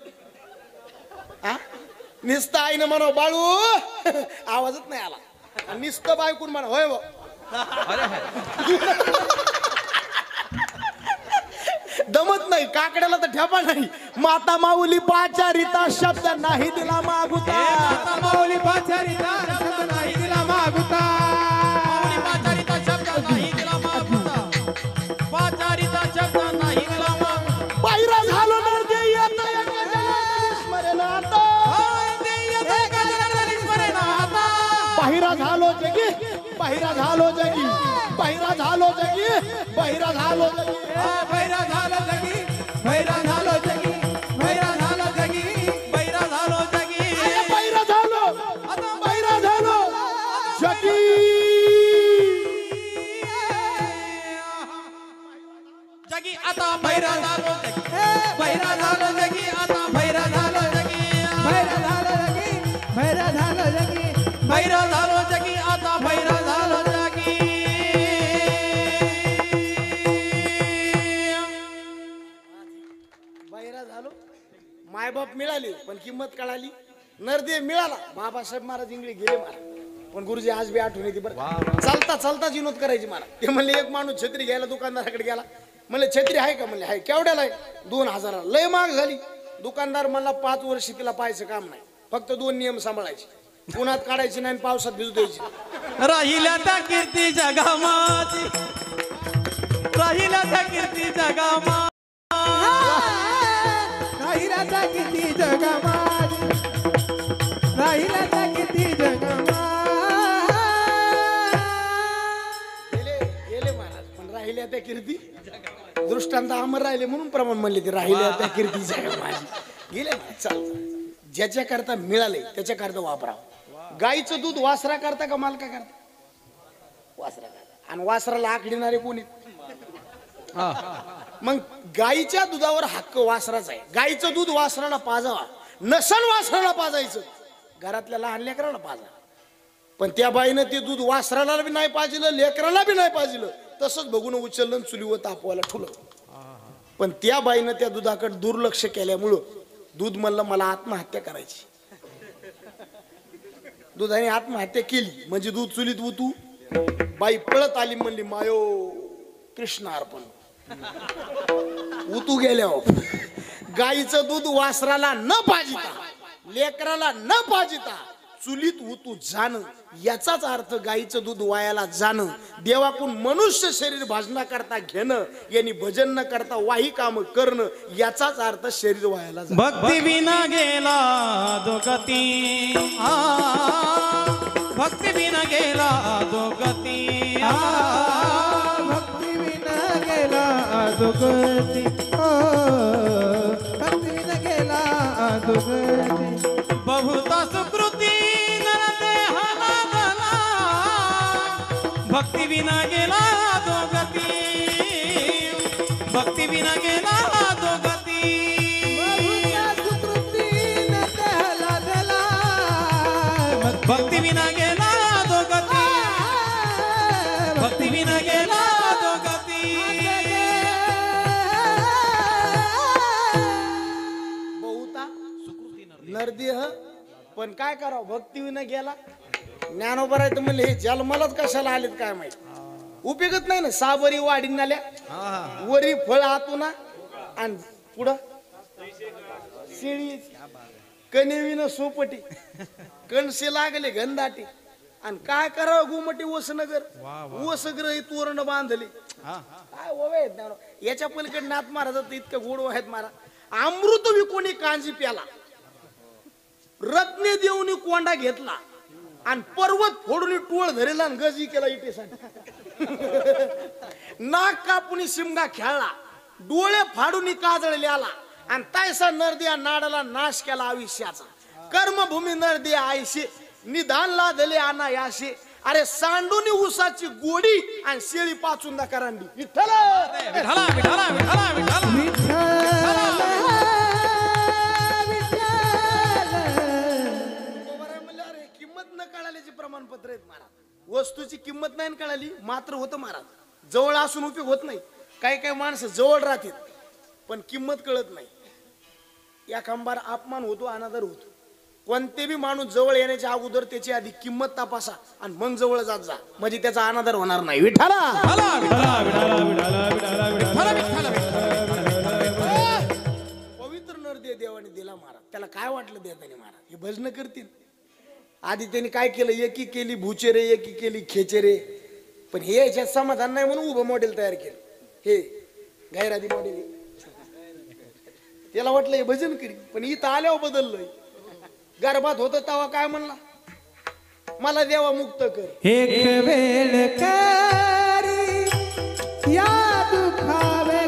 A: नुसतं आईनं म्हणा बाळू, आवाजच नाही आला. आणि नुसतं बायकून म्हणा होय. दमत नाही, काकड्याला तर ठेपा नाही. माता माऊली पाचारिता शब्द नाही दिला मागुता.
C: माता माऊली पाचारिता शब्द नाही दिला मागुता.
B: माऊली पाचारिता शब्द नाही दिला मागुता. पाचारिता शब्द नाही दिला मागुता.
A: पायरा झालो ना देयता स्मरणाता. पायरा झालो जगी, पायरा झालो जगी, पायरा झालो जगी, पायरा झालो जगी.
C: भैरा झालं जगी, भैरा झालं जगी, भैरा झालं जगी,
B: बैरा झालो जगी.
A: पायरा झालो, पायरा झालो जगी.
B: जगी आता बैरा झालो जगी.
C: भैरा झालं जगी,
B: आता बैरा झालो जगी.
C: भैरा झालं जगी, भैरा झालं जगी,
B: बैरा झालो जगी. आता बैरा झालो जगी.
A: पायरा झालो. मायबाप मिळाली पण किंमत कळाली. नरदेव मिळाला, बाबासाहेब महाराज इंगळे गेले मारा. पण गुरुजी आज बी आठवण येते बरं. चालता चालता विनोद करायची मला. ते म्हणले एक माणूस छत्री घ्यायला दुकानदाराकडे गेला. म्हणले छत्री आहे का, म्हणले आहे. केवढ्याला आहे, 2000. लय महाग झाली. दुकानदार म्हणला 5 वर्ष तिला पाहायचं काम नाही, फक्त 2 नियम सांभाळायचे, उन्हात काढायची नाही, पावसात भिजू द्यायची.
B: राहिल्या त्या कीर्ती जगामाची, राहिल्या त्या कीर्ती जगामा.
C: राहिला किती जगमा, राहिला किती जगमा.
A: गेले गेले महाराज, पण राहिल्या त्या कीर्ती दृष्टांत अमर राहिले म्हणून प्रमाण म्हणले ते. राहिल्या त्या कीर्ती जगा माझी. गेले चाल. ज्याच्या करता मिळाले त्याच्या करता वापरावं. गाईचं दूध वासरा करता का मालका करता, वासरा करता. आणि वासराला आखडिणारे कोणी. मग गाईच्या दुधावर हक्क वासराचा आहे. गाईचं दूध वासराला पाजावा, नसन वासराला पाजायचं, घरातल्या लहान लेकराला पाजा. पण त्या बाईनं ते दूध वासराला बी नाही पाजिलं, लेकराला बी नाही पाजिलं, तसंच बघून उचललं चुलीवर तापवायला ठुलं. पण त्या बाईनं त्या दुधाकडे दुर्लक्ष केल्यामुळं दूध म्हणलं मला आत्महत्या करायची. दुधाने आत्महत्या केली म्हणजे दूध चुलीत उतू. बाई पळत आली, म्हणली मायो कृष्ण अर्पण. उतू गेल्यावर गाईचं दूध वासराला न पाजिता, लेकराला न पाजिता चुलीत उतू जाणं, याचाच अर्थ गाईचं दूध वायाला जाणं. देवाकडून मनुष्य शरीर भाजना करता घेणं, यांनी भजन न करता वाही काम करणं, याचाच अर्थ शरीर वायाला जाणं.
B: भक्ती विना गेला दोगती, भक्ती विना गेला दोगती.
C: भक्ती विना गेला अधोगती भक्ती विना गेला अधोगती
B: बहुता सुकृती नरदेहाला गला भक्ती विना गेला दोगती भक्ती विना गेला दोगती
C: बहुच्या सुकृतीनं त्याला दिला
B: भक्ती विना गेला दोगती भक्ती विना गेला दोगती
A: बहुता नरदेह पण काय करावं भक्ती विना गेला ज्ञानोबा तर म्हणले हे जन्मालाच कशाला आलेत काय माहित उपयोगच नाही ना साबरी वाढीन नाल्या वरी फळ आतून आणि पुढं शिळी कनेविन सोपटी कणसे लागले घनदाटी आणि काय करावं गुमटी वसनगर वसग्रही तोरण बांधली काय ओवे याच्या पलीकडे नाथ महाराजात इतकं गोड आहेत महाराज अमृत बी कोणी कांजी प्याला रत्ने देऊनी कोंडा घेतला आणि पर्वत फोडून टोळ धरेला आणि गजी केला इटेसाठी नाक कापुनी शिमगा खेळला डोळे फाडून काजळले आला आणि तैसा नरदिया नाडाला नाश केला आयुष्याचा कर्मभूमी नरदिया आयशी निधान लादले आणा याशी अरे सांडूनी उसाची गोडी आणि शेळी पाचून दा करांडी विठ्ठल
B: विठाला विठाला विठाला विठाला
A: किंमत न कळाल्याचे प्रमाणपत्र आहेत महाराज वस्तूची किंमत नाही कळाली मात्र होतं महाराज जवळ असून उपयोग होत नाही काही काही माणसं जवळ राहतात पण किंमत कळत नाही या खांबार अपमान होतो अनादर होतो कोणते बी माणूस जवळ येण्याच्या अगोदर त्याची आधी किंमत तपासा आणि मग जवळ जात जा म्हणजे त्याचा अनादर होणार नाही विठाला पवित्र नरदेव देवाने दिला महाराज त्याला काय वाटलं देताने महाराज हे भजन करतील आधी त्यांनी काय केलं एकी केली भूचेरे एकी केली खेचेरे पण हे याच्यात समाधान नाही म्हणून उभं मॉडेल तयार केलं हे गैरादी मॉडेल त्याला वाटलं हे भजन करी पण इथं आल्यावर बदललंय गर्भात होत तेव्हा काय म्हणला मला देवा मुक्त कर
C: एक वेळ करी या दुखावे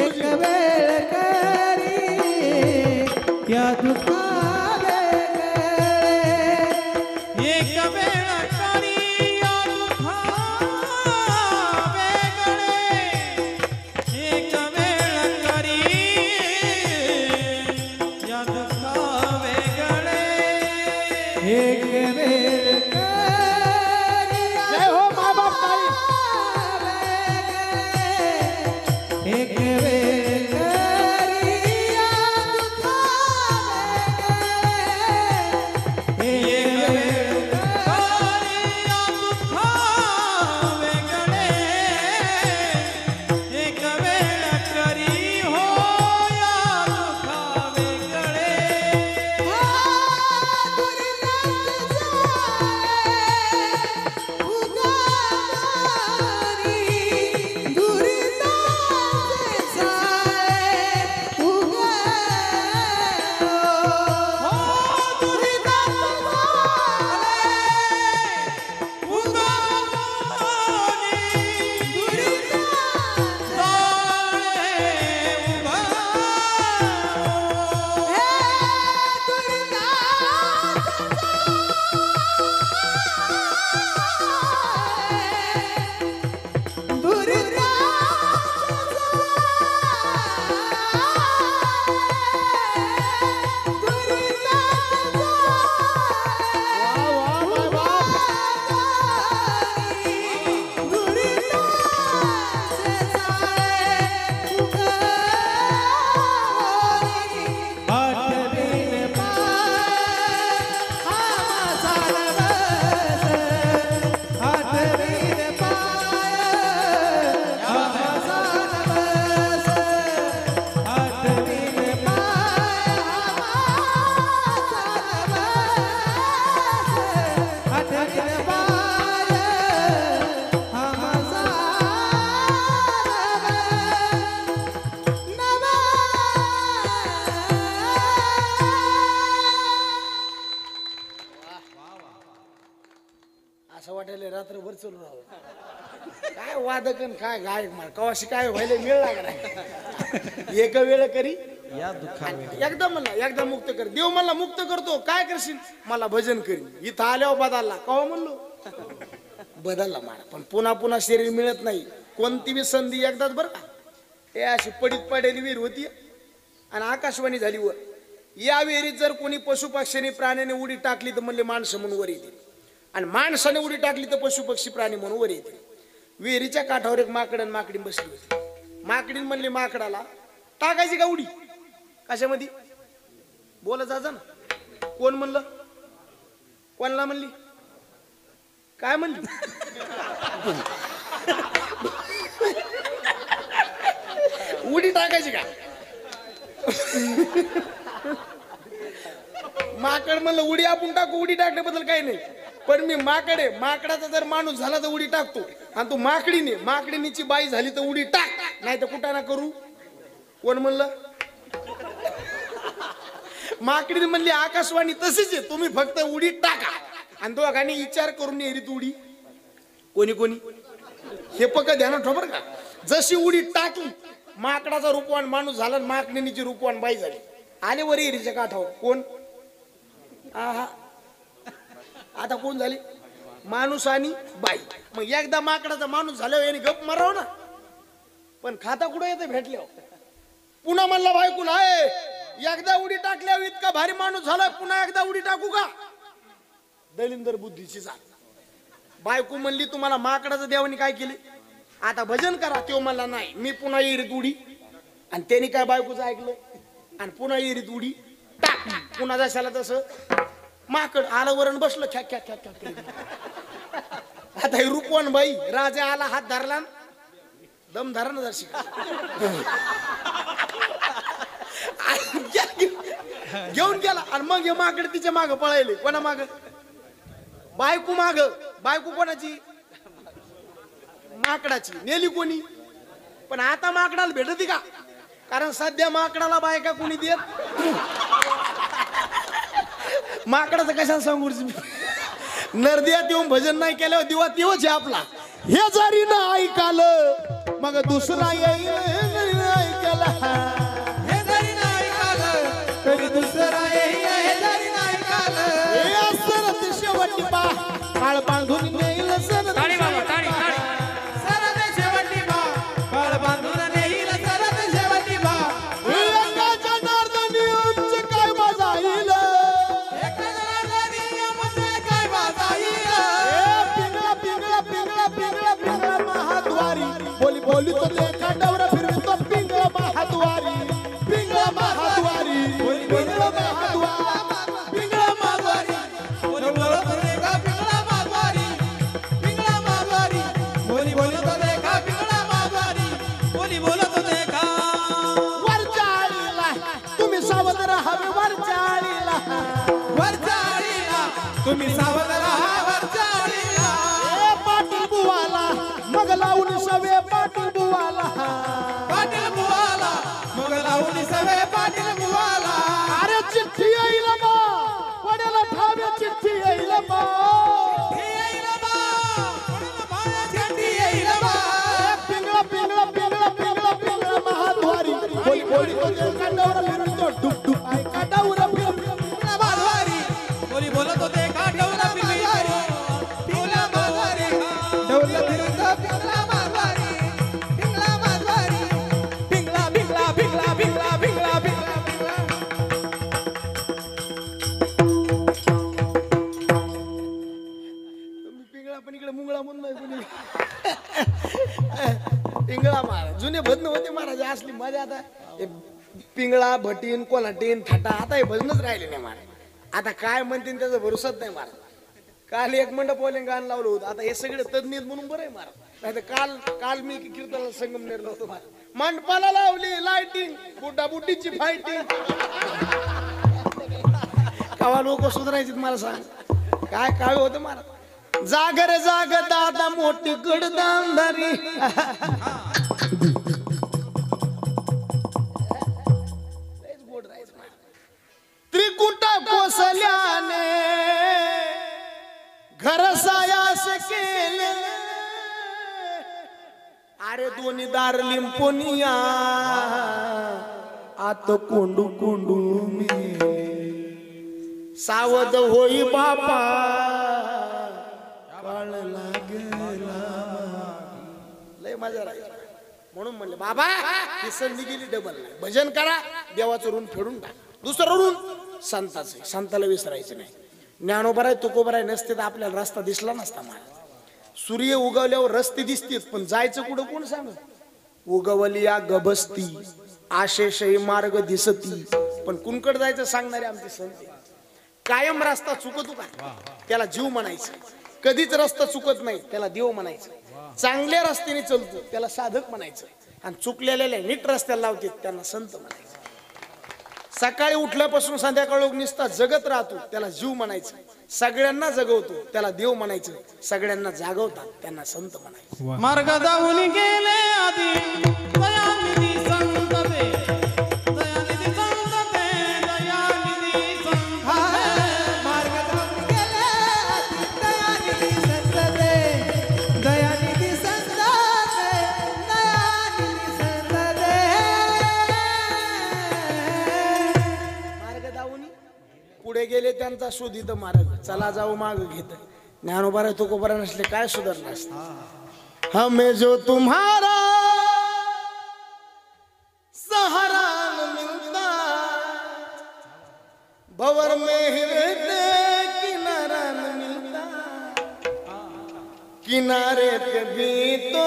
C: एक वेळ करी या दुखावे
B: एक वेळ करी या दुखावे गळे एक वेळ करी या दुखावे गळे
C: एक वेळ करी
A: जय हो माँ बाप ताई
C: एक वेळ करी या दुखावे एक वेळ
B: करी या दुखावे गळे एक वेळ करी हो या दुखावे गळे
C: दुरिताचे
A: चालू राहू काय वादकन काय गायक मला कवाशी काय व्हायला वेळ लागणार एक वेळ करी
B: या दुःखा
A: एकदा मला एकदा मुक्त कर देव मला मुक्त करतो काय करशील मला भजन करीन इथं आल्यावर बदलला कवा म्हणलो बदलला मला पण पुन्हा पुन्हा शरीर मिळत नाही कोणती बी संधी एकदाच बरं का हे अशी पडीत पडेली विहीर होती आणि आकाशवाणी झाली वर या विहिरीत जर कोणी पशु पक्ष्याने प्राण्याने उडी टाकली तर म्हणले माणसं म्हणून वर येतील आणि माणसाने उडी टाकली तर पशु पक्षी प्राणी म्हणून वर येतील विहिरीच्या काठावर एक माकड आणि माकडी बसली होती माकडीन म्हणली माकडाला टाकायची का उडी कशामध्ये बोला जा ना कोण म्हणलं कोणाला म्हणली काय म्हणली उडी टाकायची का माकड म्हणलं उडी आपण टाकू उडी टाकण्याबद्दल काही नाही पण मी माकड आहे माकडाचा जर माणूस झाला तर उडी टाकतो आणि तू माकडीने माकडीनीची बाई झाली तर उडी टाक नाही तर कुठं ना करू कोण म्हणलं माकडीने म्हणली आकाशवाणी तशीच आहे तुम्ही फक्त उडी टाका आणि दोघांनी विचार करून एरीत उडी कोणी कोणी हे पक्क ध्यानात ठेव बरं का जशी उडी टाकली माकडाचा रूपवान माणूस झाला माकडीनीची रूपवान बाई झाली आले वर एरीच्या काठावर कोण आहा आता कोण झाली माणूस आणि बाई मग एकदा माकडाचा माणूस झाल्यावर याने गप माराव ना पण खाता कुठं येते भेटल्यावर पुन्हा म्हणला बायकून आहे एकदा उडी टाकल्यावर इतका भारी माणूस झाला पुन्हा एकदा उडी टाकू का दलिंदर बुद्धीची जात बायको म्हणली तुम्हाला माकडाचं देवानी काय केले आता भजन करा तो म्हणला नाही मी पुन्हा येरीत उडी आणि त्यांनी काय बायकोचं ऐकलं आणि पुन्हा येरीत उडी टाक पुन्हा जशाला तसं माकड आलं वरण बसलं ख्या ख्या ख्या ख्या आता हे रूपवान बाई राजा आला हात धरला दम धरा ना जरशी घेऊन गेला आणि मग हे माकड तिच्या माग पळायले कोणा माग बायको माग बायको कोणाची माकडाची नेली कोणी पण आता माकडाला भेटती का कारण सध्या माकडाला बायका कोणी देत माकडाचं कशाला सांगू नरदियात येऊन भजन नाही केल्यावर दिवा तेव्हाच आहे आपला हे जरी ना ऐकालं मग दुसरा येईल ऐकायला
C: हे जरी नाही ऐकालं तरी दुसरा येईल हे जरी नाही ऐकालं
A: सरत शेवटी बा काळ बांधून नेईल सरत
C: सरत शेवटी बा काळ बांधून नेईल सरत शेवटी बा
A: अंगाच्या नारदानी उंच काय बाजाईल
C: एका जणांनी आमचे काय वाजाईल
A: पिंगळा पिंगळा पिंगळा पिंगळा पिंगळा महाद्वारी बोली बोली तो देखा डवरा फिरतो पिंगळा महाद्वारी पिंगळा महाद्वारी बोली बोली तो महाद्वारी
C: पिंगळा मागवारी बोली बोलत देखा पिंगळा मागवारी पिंगळा मागवारी बोली बोलत देखा पिंगळा मागवारी बोली बोलत देखा
A: वरचाळीला तुम्ही सावध राहावे वरचाळीला
C: वरचाळीला तुम्ही सावध राहा वरचाळीला
A: ए पाटील बुवाला मग लावून सवे पाटील बुवाला
C: पाटील बुवाला मग लावून सवे पाटील बुवाला
A: अरे चिठ्ठी येईल बा पडेल ठावे चिठ्ठी येईल बा
C: येईल बा पडेल बाया छेटी येईल बा
A: पिंगळा पिंगळा पिंगळा पिंगळा पिंगळा महाद्वारी बोली बोली तो कांडावर फिरतो डुक डुक आई कांडावर फिरतो
C: पिंगळा मागवारी बोली बोलत होते का डवला पिंगळा पिंगळा मागवारी डवला फिरतो पिंगळा मागवारी पिंगळा मागवारी पिंगळा पिंगळा पिंगळा पिंगळा पिंगळा पिंगळा
A: पिंगळा पण इकडे मुंगळा म्हणून नाही कोणी पिंगळा महाराज जुने भजन होते महाराज असली मजा आता हे पिंगळा भटीन कोलाटीन थाटा आता हे भजनच राहिले नाही महाराज आता काय म्हणतील त्याचा भरोसाच नाही महाराज काल एक मंडप वाले गाणं लावलं होतं आता हे सगळे तज्ञ म्हणून बरं आहे महाराज नाही तर काल मी कीर्तनाला संगमनेर नव्हतो महाराज मंडपाला लावली लाइटिंग बुड्डा बुड्डीची फायटिंग कवा लोक सुधारायचे मला सांग काय काय होतं महाराज जाग रे जाग दादा मोठी कडदानदारी त्रिकुट कोसल्याने घर सायास केले कोणी दार लिंपोनिया आत कोंडू कोंडू मेले सावध होई बापा काळ लागला लय मजा राहील म्हणून म्हणले बाबा ही संधी गेली डबल नाही भजन करा देवाचं ऋण फेडून टाक दुसरं ऋण संताचं संताला विसरायचं नाही ज्ञानोबराय तुकोबराय नसते तर आपल्याला रस्ता दिसला नसता महाराज सूर्य उगवल्यावर रस्ते दिसतेच पण जायचं कुठं कोण सांग उगवली या गबसती आशेशही मार्ग दिसती पण कुणकड जायचं सांगणारे आमचे संत कायम रस्ता चुकतो का त्याला जीव म्हणायचं कधीच रस्ता चुकत नाही त्याला देव म्हणायचं चांगल्या रस्त्याने चलतो त्याला साधक म्हणायचं आणि चुकलेल्या नीट रस्त्याला लावते त्यांना संत म्हणायचं सकाळी उठल्यापासून संध्याकाळ निसता जगत राहतो त्याला जीव म्हणायचं सगळ्यांना जगवतो त्याला देव म्हणायचं सगळ्यांना जागवतात त्यांना संत म्हणायचं
B: मार्ग जाऊन गेले आधी दयानिधी संत ते दयानिधी संत ते दयानिधी संत
C: मार्ग जाऊन गेले आधी दयानिधी संत ते दयानिधी संत ते दयानिधी संत ते
A: मार्ग दावणी पुढे गेले त्यांचा शोधित मार्ग चला जाऊ माग घेत ज्ञानोबा तुकोबरा नसले काय सुधारणार असते हमें जो तुम्हारा सहारा न मिलता भंवर में ही रहते किनारा न मिलता किनारे पे भी तो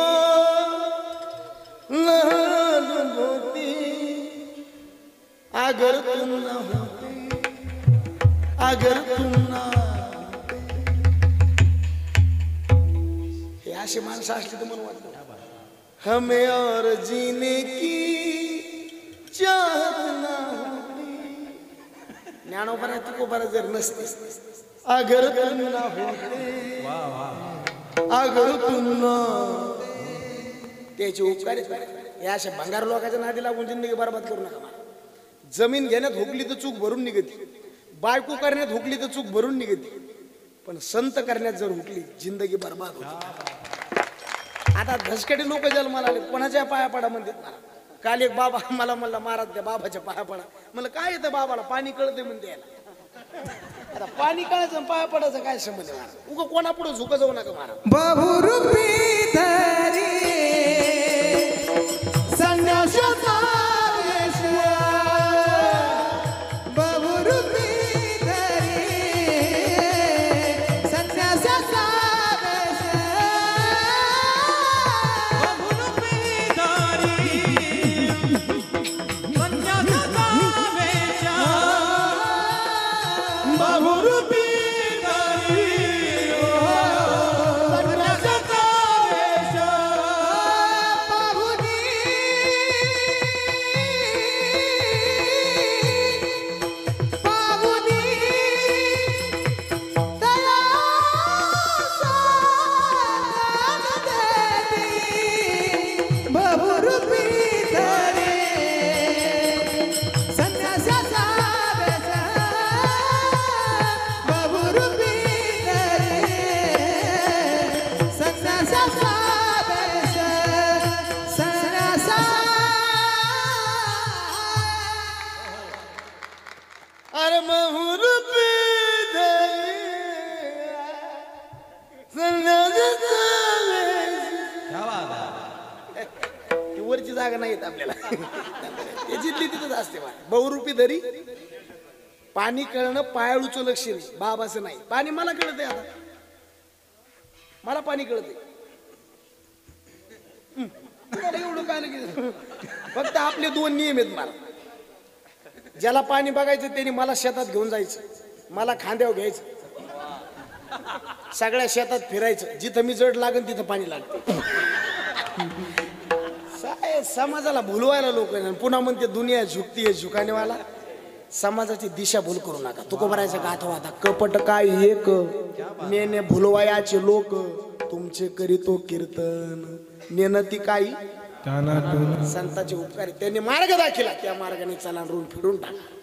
A: लहर होती अगर तुम न होती अगर तुम ना हे असे माणसं असली तर मन वाटतं हमें और जीने की चाहत ना होती ज्ञानोबरा तुकोबरा जर नसते अगर तुम ना होते अगर तुम ना त्याचे उपकार हे अशा भंगार लोकांच्या नादी लागून जिंदगी बरबाद करू नका मला जमीन घेण्यात हुकली तर चूक भरून निघते बायको करण्यात हुकली तर चूक भरून निघते पण संत करण्यात जर हुकली जिंदगी बर्बाद होते आता धसकडी लोक जन्माला आले कोणाच्या पाया पडा म्हणतात मला काल एक बाबा मला म्हणला महाराज त्या बाबाच्या पाया पडा म्हणलं काय येतं बाबाला पाणी कळते म्हणते याला आता पाणी कळायचं पाया पडायचं काय संबंध उगा कोणापुढे झुक जाऊ नका महाराज
C: बहुरूपी धरी संन्यासाचा वेश बहुरूपी
A: वरची जागा नाही येत आपल्याला जिथली तिथंच असते बहुरूपी धरी पाणी कळणं पायाळूचं लक्ष नाही बाबाचं नाही पाणी मला कळतंय आता मला पाणी कळतंय एवढं काय लगेच फक्त आपले दोन नियम आहेत मला ज्याला पाणी बघायचं त्यांनी मला शेतात घेऊन जायचं मला खांद्यावर घ्यायचं सगळ्या शेतात फिरायचं जिथं मी जड लागेल तिथं पाणी लागतं समाजाला भुलवायला लोक पुन्हा म्हणते दुनिया झुकती आहे झुकानेवाला समाजाची दिशा भूल करू नका तुकोबरायचा गाथा आता कपट काय एक नेने भुलवायाचे लोक तुमचे करीतो कीर्तन नेनती काही संताचे उपकारी त्यांनी मार्ग दाखिला त्या मार्गाने चला ऋण फिरून टाका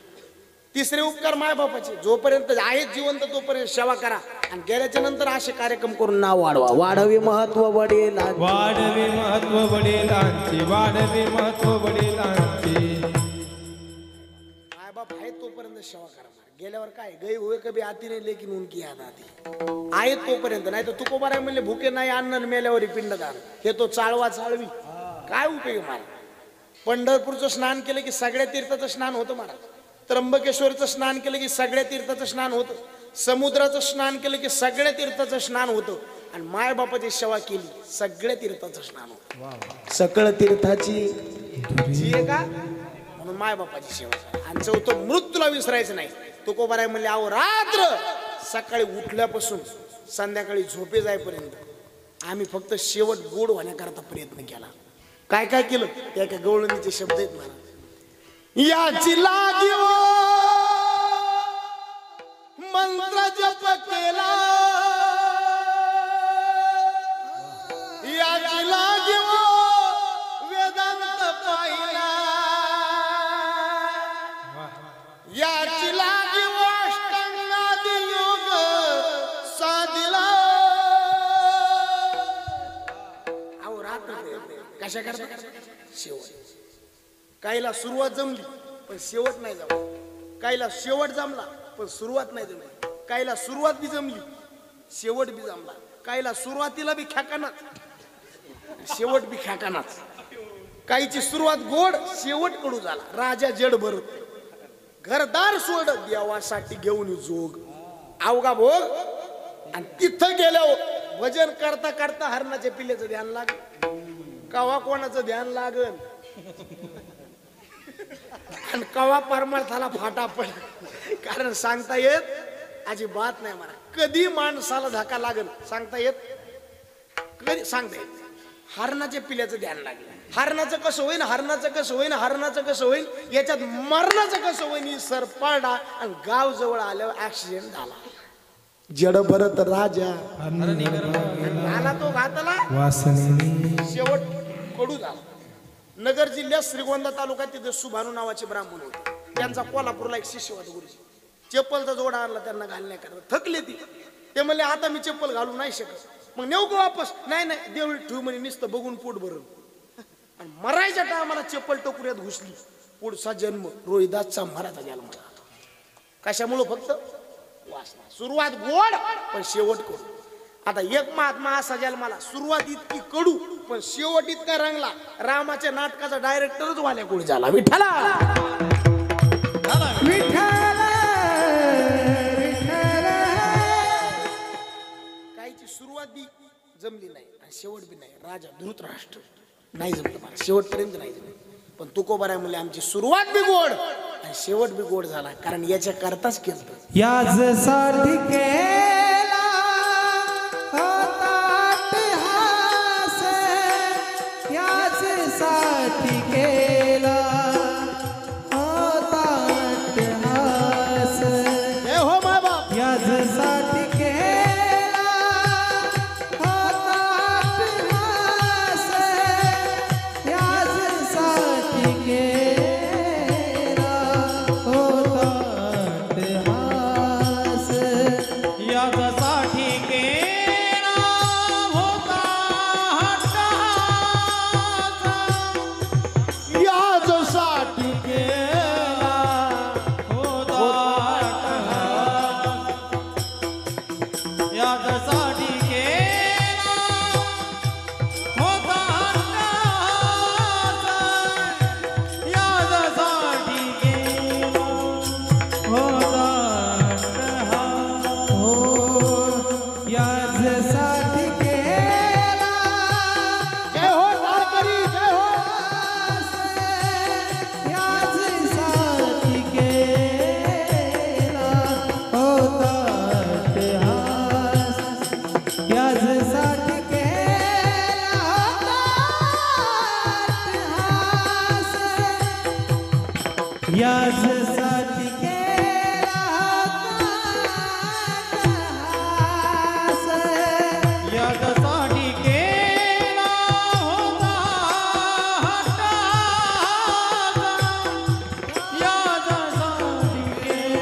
A: तिसरे उपकार मायबापाचे, जोपर्यंत आहेत जिवंत तोपर्यंत सेवा करा आणि गेल्याच्या नंतर असे कार्यक्रम करून नाव वाढवा. वाढावे महत्व वडिलांचे,
C: वाढवे महत्व वडिलांचे, वाढवे महत्व वडिलांचे.
A: मायबाप आहेत तोपर्यंत सेवा करा. गेल्यावर काय गई हुए कभी आती नाही लेकिन उनकी याद आती. आहेत तोपर्यंत. नाही तर तुकोबाराय म्हणले भुके नाही अन्न मेल्यावर पिंडदान. हे तो चाळवा चाळवी काय उपयोग मला. पंढरपूरचं स्नान केलं की सगळ्या तीर्थाचं स्नान होतं मला. त्र्यंबकेश्वरचं स्नान केलं की सगळ्या तीर्थाचं स्नान होतं. समुद्राचं स्नान केलं की सगळ्या तीर्थाचं स्नान होतं. आणि मायबापाची सेवा केली सगळ्या तीर्थाचं स्नान होतं. सकळ तीर्थाची जी आहे का म्हणून मायबापाची सेवा करा. आणि चौथं मृत्यूला विसरायचं नाही. तुकोबाराय म्हणले अहो रात्र सकाळी उठल्यापासून संध्याकाळी झोपे जाईपर्यंत आम्ही फक्त शेवट गोड होण्याकरता प्रयत्न केला. काय काय केलं त्या एका गवळणीचे शब्द आहेत मला. याची लागिव मंत्र जप केला, याची लागिव वेदांत पाहिला, याची लागिव अष्टांगादी योग साधिला. अहो रात्र कशा करता शेवट. काहीला सुरुवात जमली पण शेवट नाही जमला. काहीला शेवट जमला पण सुरुवात नाही जमली. काहीला सुरुवात बी जमली शेवट बी जमला. काहीला सुरुवातीला बी खेकानाच शेवट बी खेकानाच. काहीची सुरुवात गोड शेवट कडू झाला. राजा जड भरत घरदार सोड देवासाठी घेऊन जोग अवघा भोग. आणि तिथं गेल्यावर भजन करता करता हरणाच्या पिल्ल्याचं ध्यान लागल. कवा कोणाचं ध्यान लागल आणि कवा परमार्थाला फाटा पड. कारण सांगता येत अजिबात नाही मला. कधी माणसाला धक्का लागल सांगता येत. कधी सांगता येत. हरणाच्या पिल्याचं ध्यान लागलं. हरणाचं कसं होईन, हरणाचं कसं होईन, हरणाचं कसं होईन, याच्यात मरणाचं कसं होईन. सर पडला आणि गाव जवळ आल्यावर ऍक्सिडेंट झाला. जड भरत राजा आला तो घातला शेवट कडू झाला. नगर जिल्ह्यात श्रीगोंदा तालुक्यात तिथे सुभानू नावाचे ब्राह्मण होते. त्यांचा कोल्हापूरला एक शिष्य होता गुरुजी. चप्पलचा जोडा आणला त्यांना घालण्याकरता. थकले ते म्हणले आता मी चप्पल घालू नाही शकत. मग नेऊ का वापस. नाही नाही देवळी ठेवू म्हणे नुसतं बघून पोट भरून. आणि मरायच्या टायमाला चप्पल टोकऱ्यात घुसली. पुढचा जन्म रोहिदासचा मराठा जन्म. कशामुळं फक्त वासना. सुरुवात गोड पण शेवट कडू. आता एक महात्मा असा जन्माला सुरुवात इतकी कडू पण शेवट इतका रंगला. रामाच्या नाटकाचा डायरेक्टरच वाल्या कोणी झाला. विठ्ठला काहीची सुरुवात बी जमली नाही आणि शेवट बी नाही. राजा धृतराष्ट्र नाही जमलं मला. शेवटपर्यंत नाही जमलं. पण तुकोबाराय म्हणले आमची सुरुवात बी गोड आणि शेवट बी गोड झाला. कारण याच्या करताच केलं.
C: याचसाठी केला होता अट्टहास, याचसाठी केला होता अट्टहास.
A: जय हो माय बाप.
C: याचसाठी केला होता अट्टहास, याचसाठी केला होता अट्टहास. याचसाठी केला होता अट्टहास,
A: याचसाठी
C: केला होता अट्टहास. याचसाठी केला होता अट्टहास, याचसाठी केला होता अट्टहास. हो याचसाठी केला.
A: जय हो वारकरी जय हो.
C: याचसाठी केला होता अट्टहास, याचसाठी केला होता अट्टहास, याचसाठी केला होता अट्टहास. याचसाठी केला होता अट्टहास, याचसाठी केला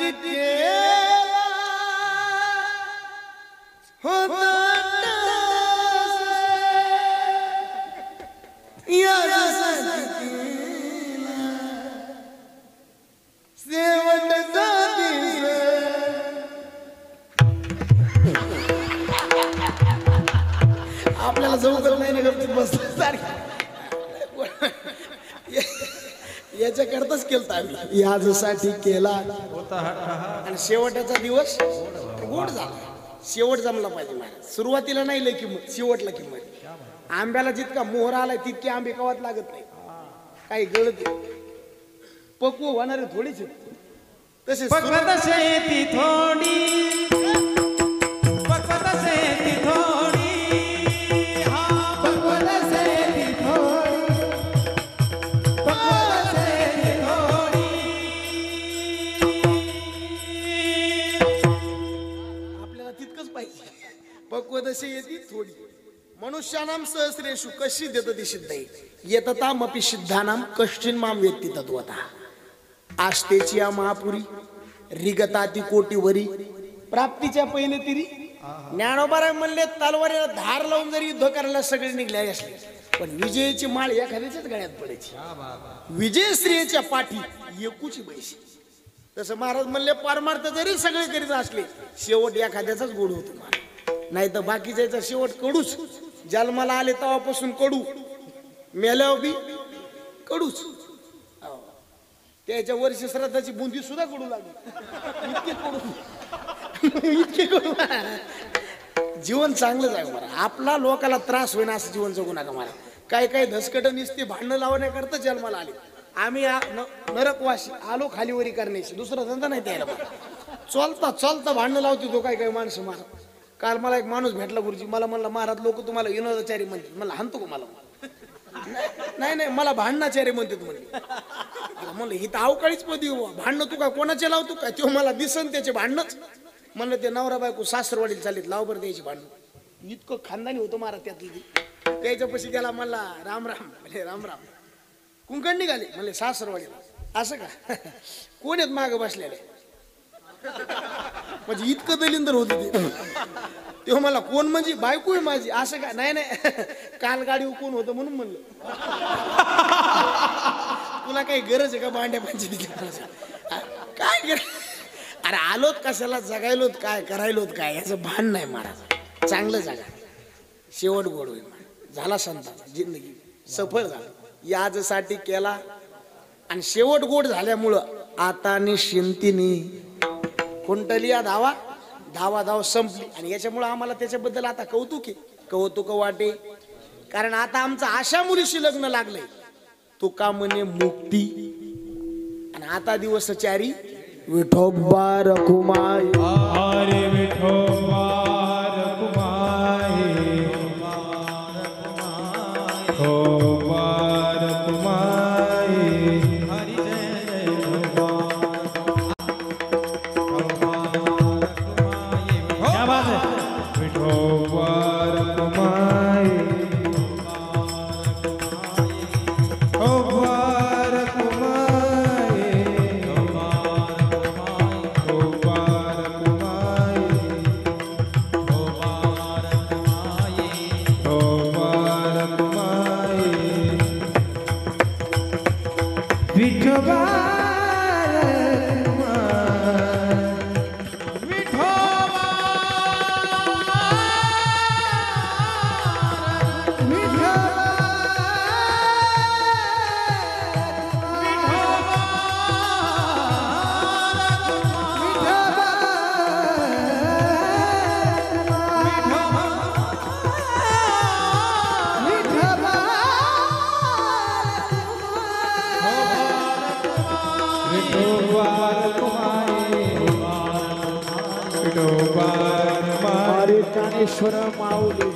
A: याच्यासाठी केला होता याच्यासाठी केला शेवटचा दिवस. आपल्याला जवळ नाही ना गप्प बस याच्याकरताच केलता आम्ही यासाठी केला आणि शेवटचा दिवस गोड झाला. शेवट जमला पाहिजे मला. सुरुवातीला नाही लय किंमत, शेवटला किंमत. आंब्याला जितका मोहर आलाय तितके आंबे कवात लागत नाही. काही गळत पक्व होणारे थोडीच तसे
B: पकवत शेती थोडी, पकवत शेती थोडी, हा पकवत शेती थोडी, पकवत शेती थोडी.
A: आपल्याला तितकंच पाहिजे. पक्वदशे येती थोडी. मनुष्यानाम सहस्रेषु कशी देत सिद्धई येततामपि सिद्धानाम कश्चिन माम वेत्ती तत्वता. आस्तेची या महापुरी रिगताती कोटीवरी प्राप्तीच्या पहिले तिरी. ज्ञानोबाराय म्हणले तलवारीला धार लावून जरी युद्ध करायला सगळे निघले असले पण विजयाची माळ एखाद्याच्याच गळ्यात पडायची. विजय स्त्रियेच्या पाठी एकूची बैशी. तसं महाराज म्हणले परमार्थ जरी सगळे करीत असले शेवट एखाद्याचाच गोड होतो. नाही तर बाकीच्या शेवट कडूच. जन्माला आले तेव्हापासून कडू, मेल्यावर बी कडूच. त्याच्या वर्षी श्राद्धाची बुंदी सुद्धा कडू लागली. इतके कडू, इतके कडू. जीवन चांगलंच आहे मला. आपला लोकाला त्रास होईना असं जीवन जगू नका मला. काय काय धसकट निसते भांडणं लावण्याकरता जन्माला आले. आम्ही नरकवाशी आलो खालीवरी करण्याची. दुसरा धंदा नाही त्याला. चलता चलता भांडणं लावते तो काय काय माणसं महाराज. काल मला एक माणूस भेटला गुरुजी. मला म्हणला महाराज लोक तुम्हाला विनोदाचारी म्हणतात. मला हाणतो का मला? नाही नाही मला भांडणाचारी म्हणतात म्हणले. म्हणलं ही तर अवकाळीच पदी भांडणं तू काय कोणाचे लावतो काय? तो मला दिसन त्याचे भांडणच. म्हणलं ते नवरा बायको सासरवाडीला चालीत लाव बरं द्यायची भांडणं. इतकं खानदानी होतं महाराज त्यातली. त्याच्यापाशी गेला म्हणला राम राम. म्हणजे राम राम. कुंकण निघाले म्हणले सासरवाडीला. असं का? कोण आहेत मागं बसलेले? म्हणजे इतकं दलिंदर होत ते. तेव्हा मला कोण म्हणजे बायको आहे माझी. असं का? नाही नाही काल गाडी कोण होतं म्हणून म्हणलं. तुला काही गरज आहे का भांड्या पंचायती? काय गरज? अरे आलोत कशाला, जगायलोत काय, करायलोत काय याचं भान नाही महाराज. चांगलं जगा, शेवट गोड होईल. झाला संताचा जिंदगी सफळ झाला. याजसाठी केला आणि शेवट गोड झाल्यामुळं आता निश्चिंतीनी कुंटली या धावा धावा धाव संपली. आणि याच्यामुळं आम्हाला त्याच्याबद्दल आता कौतुक वाटे. कारण आता आमचं अशा मुलीशी लग्न लागलंय तो का म्हणे मुक्ती. आणि आता दिवस चारी विठोबा रखुमाई.
B: हरे विठोबा रखुमाई, विठोबा रखुमाई. हरी जय जय क्या बात है. विठोबा रखुमाई,
A: विठोबा रखुमाई.
C: कानेश्वर माऊली.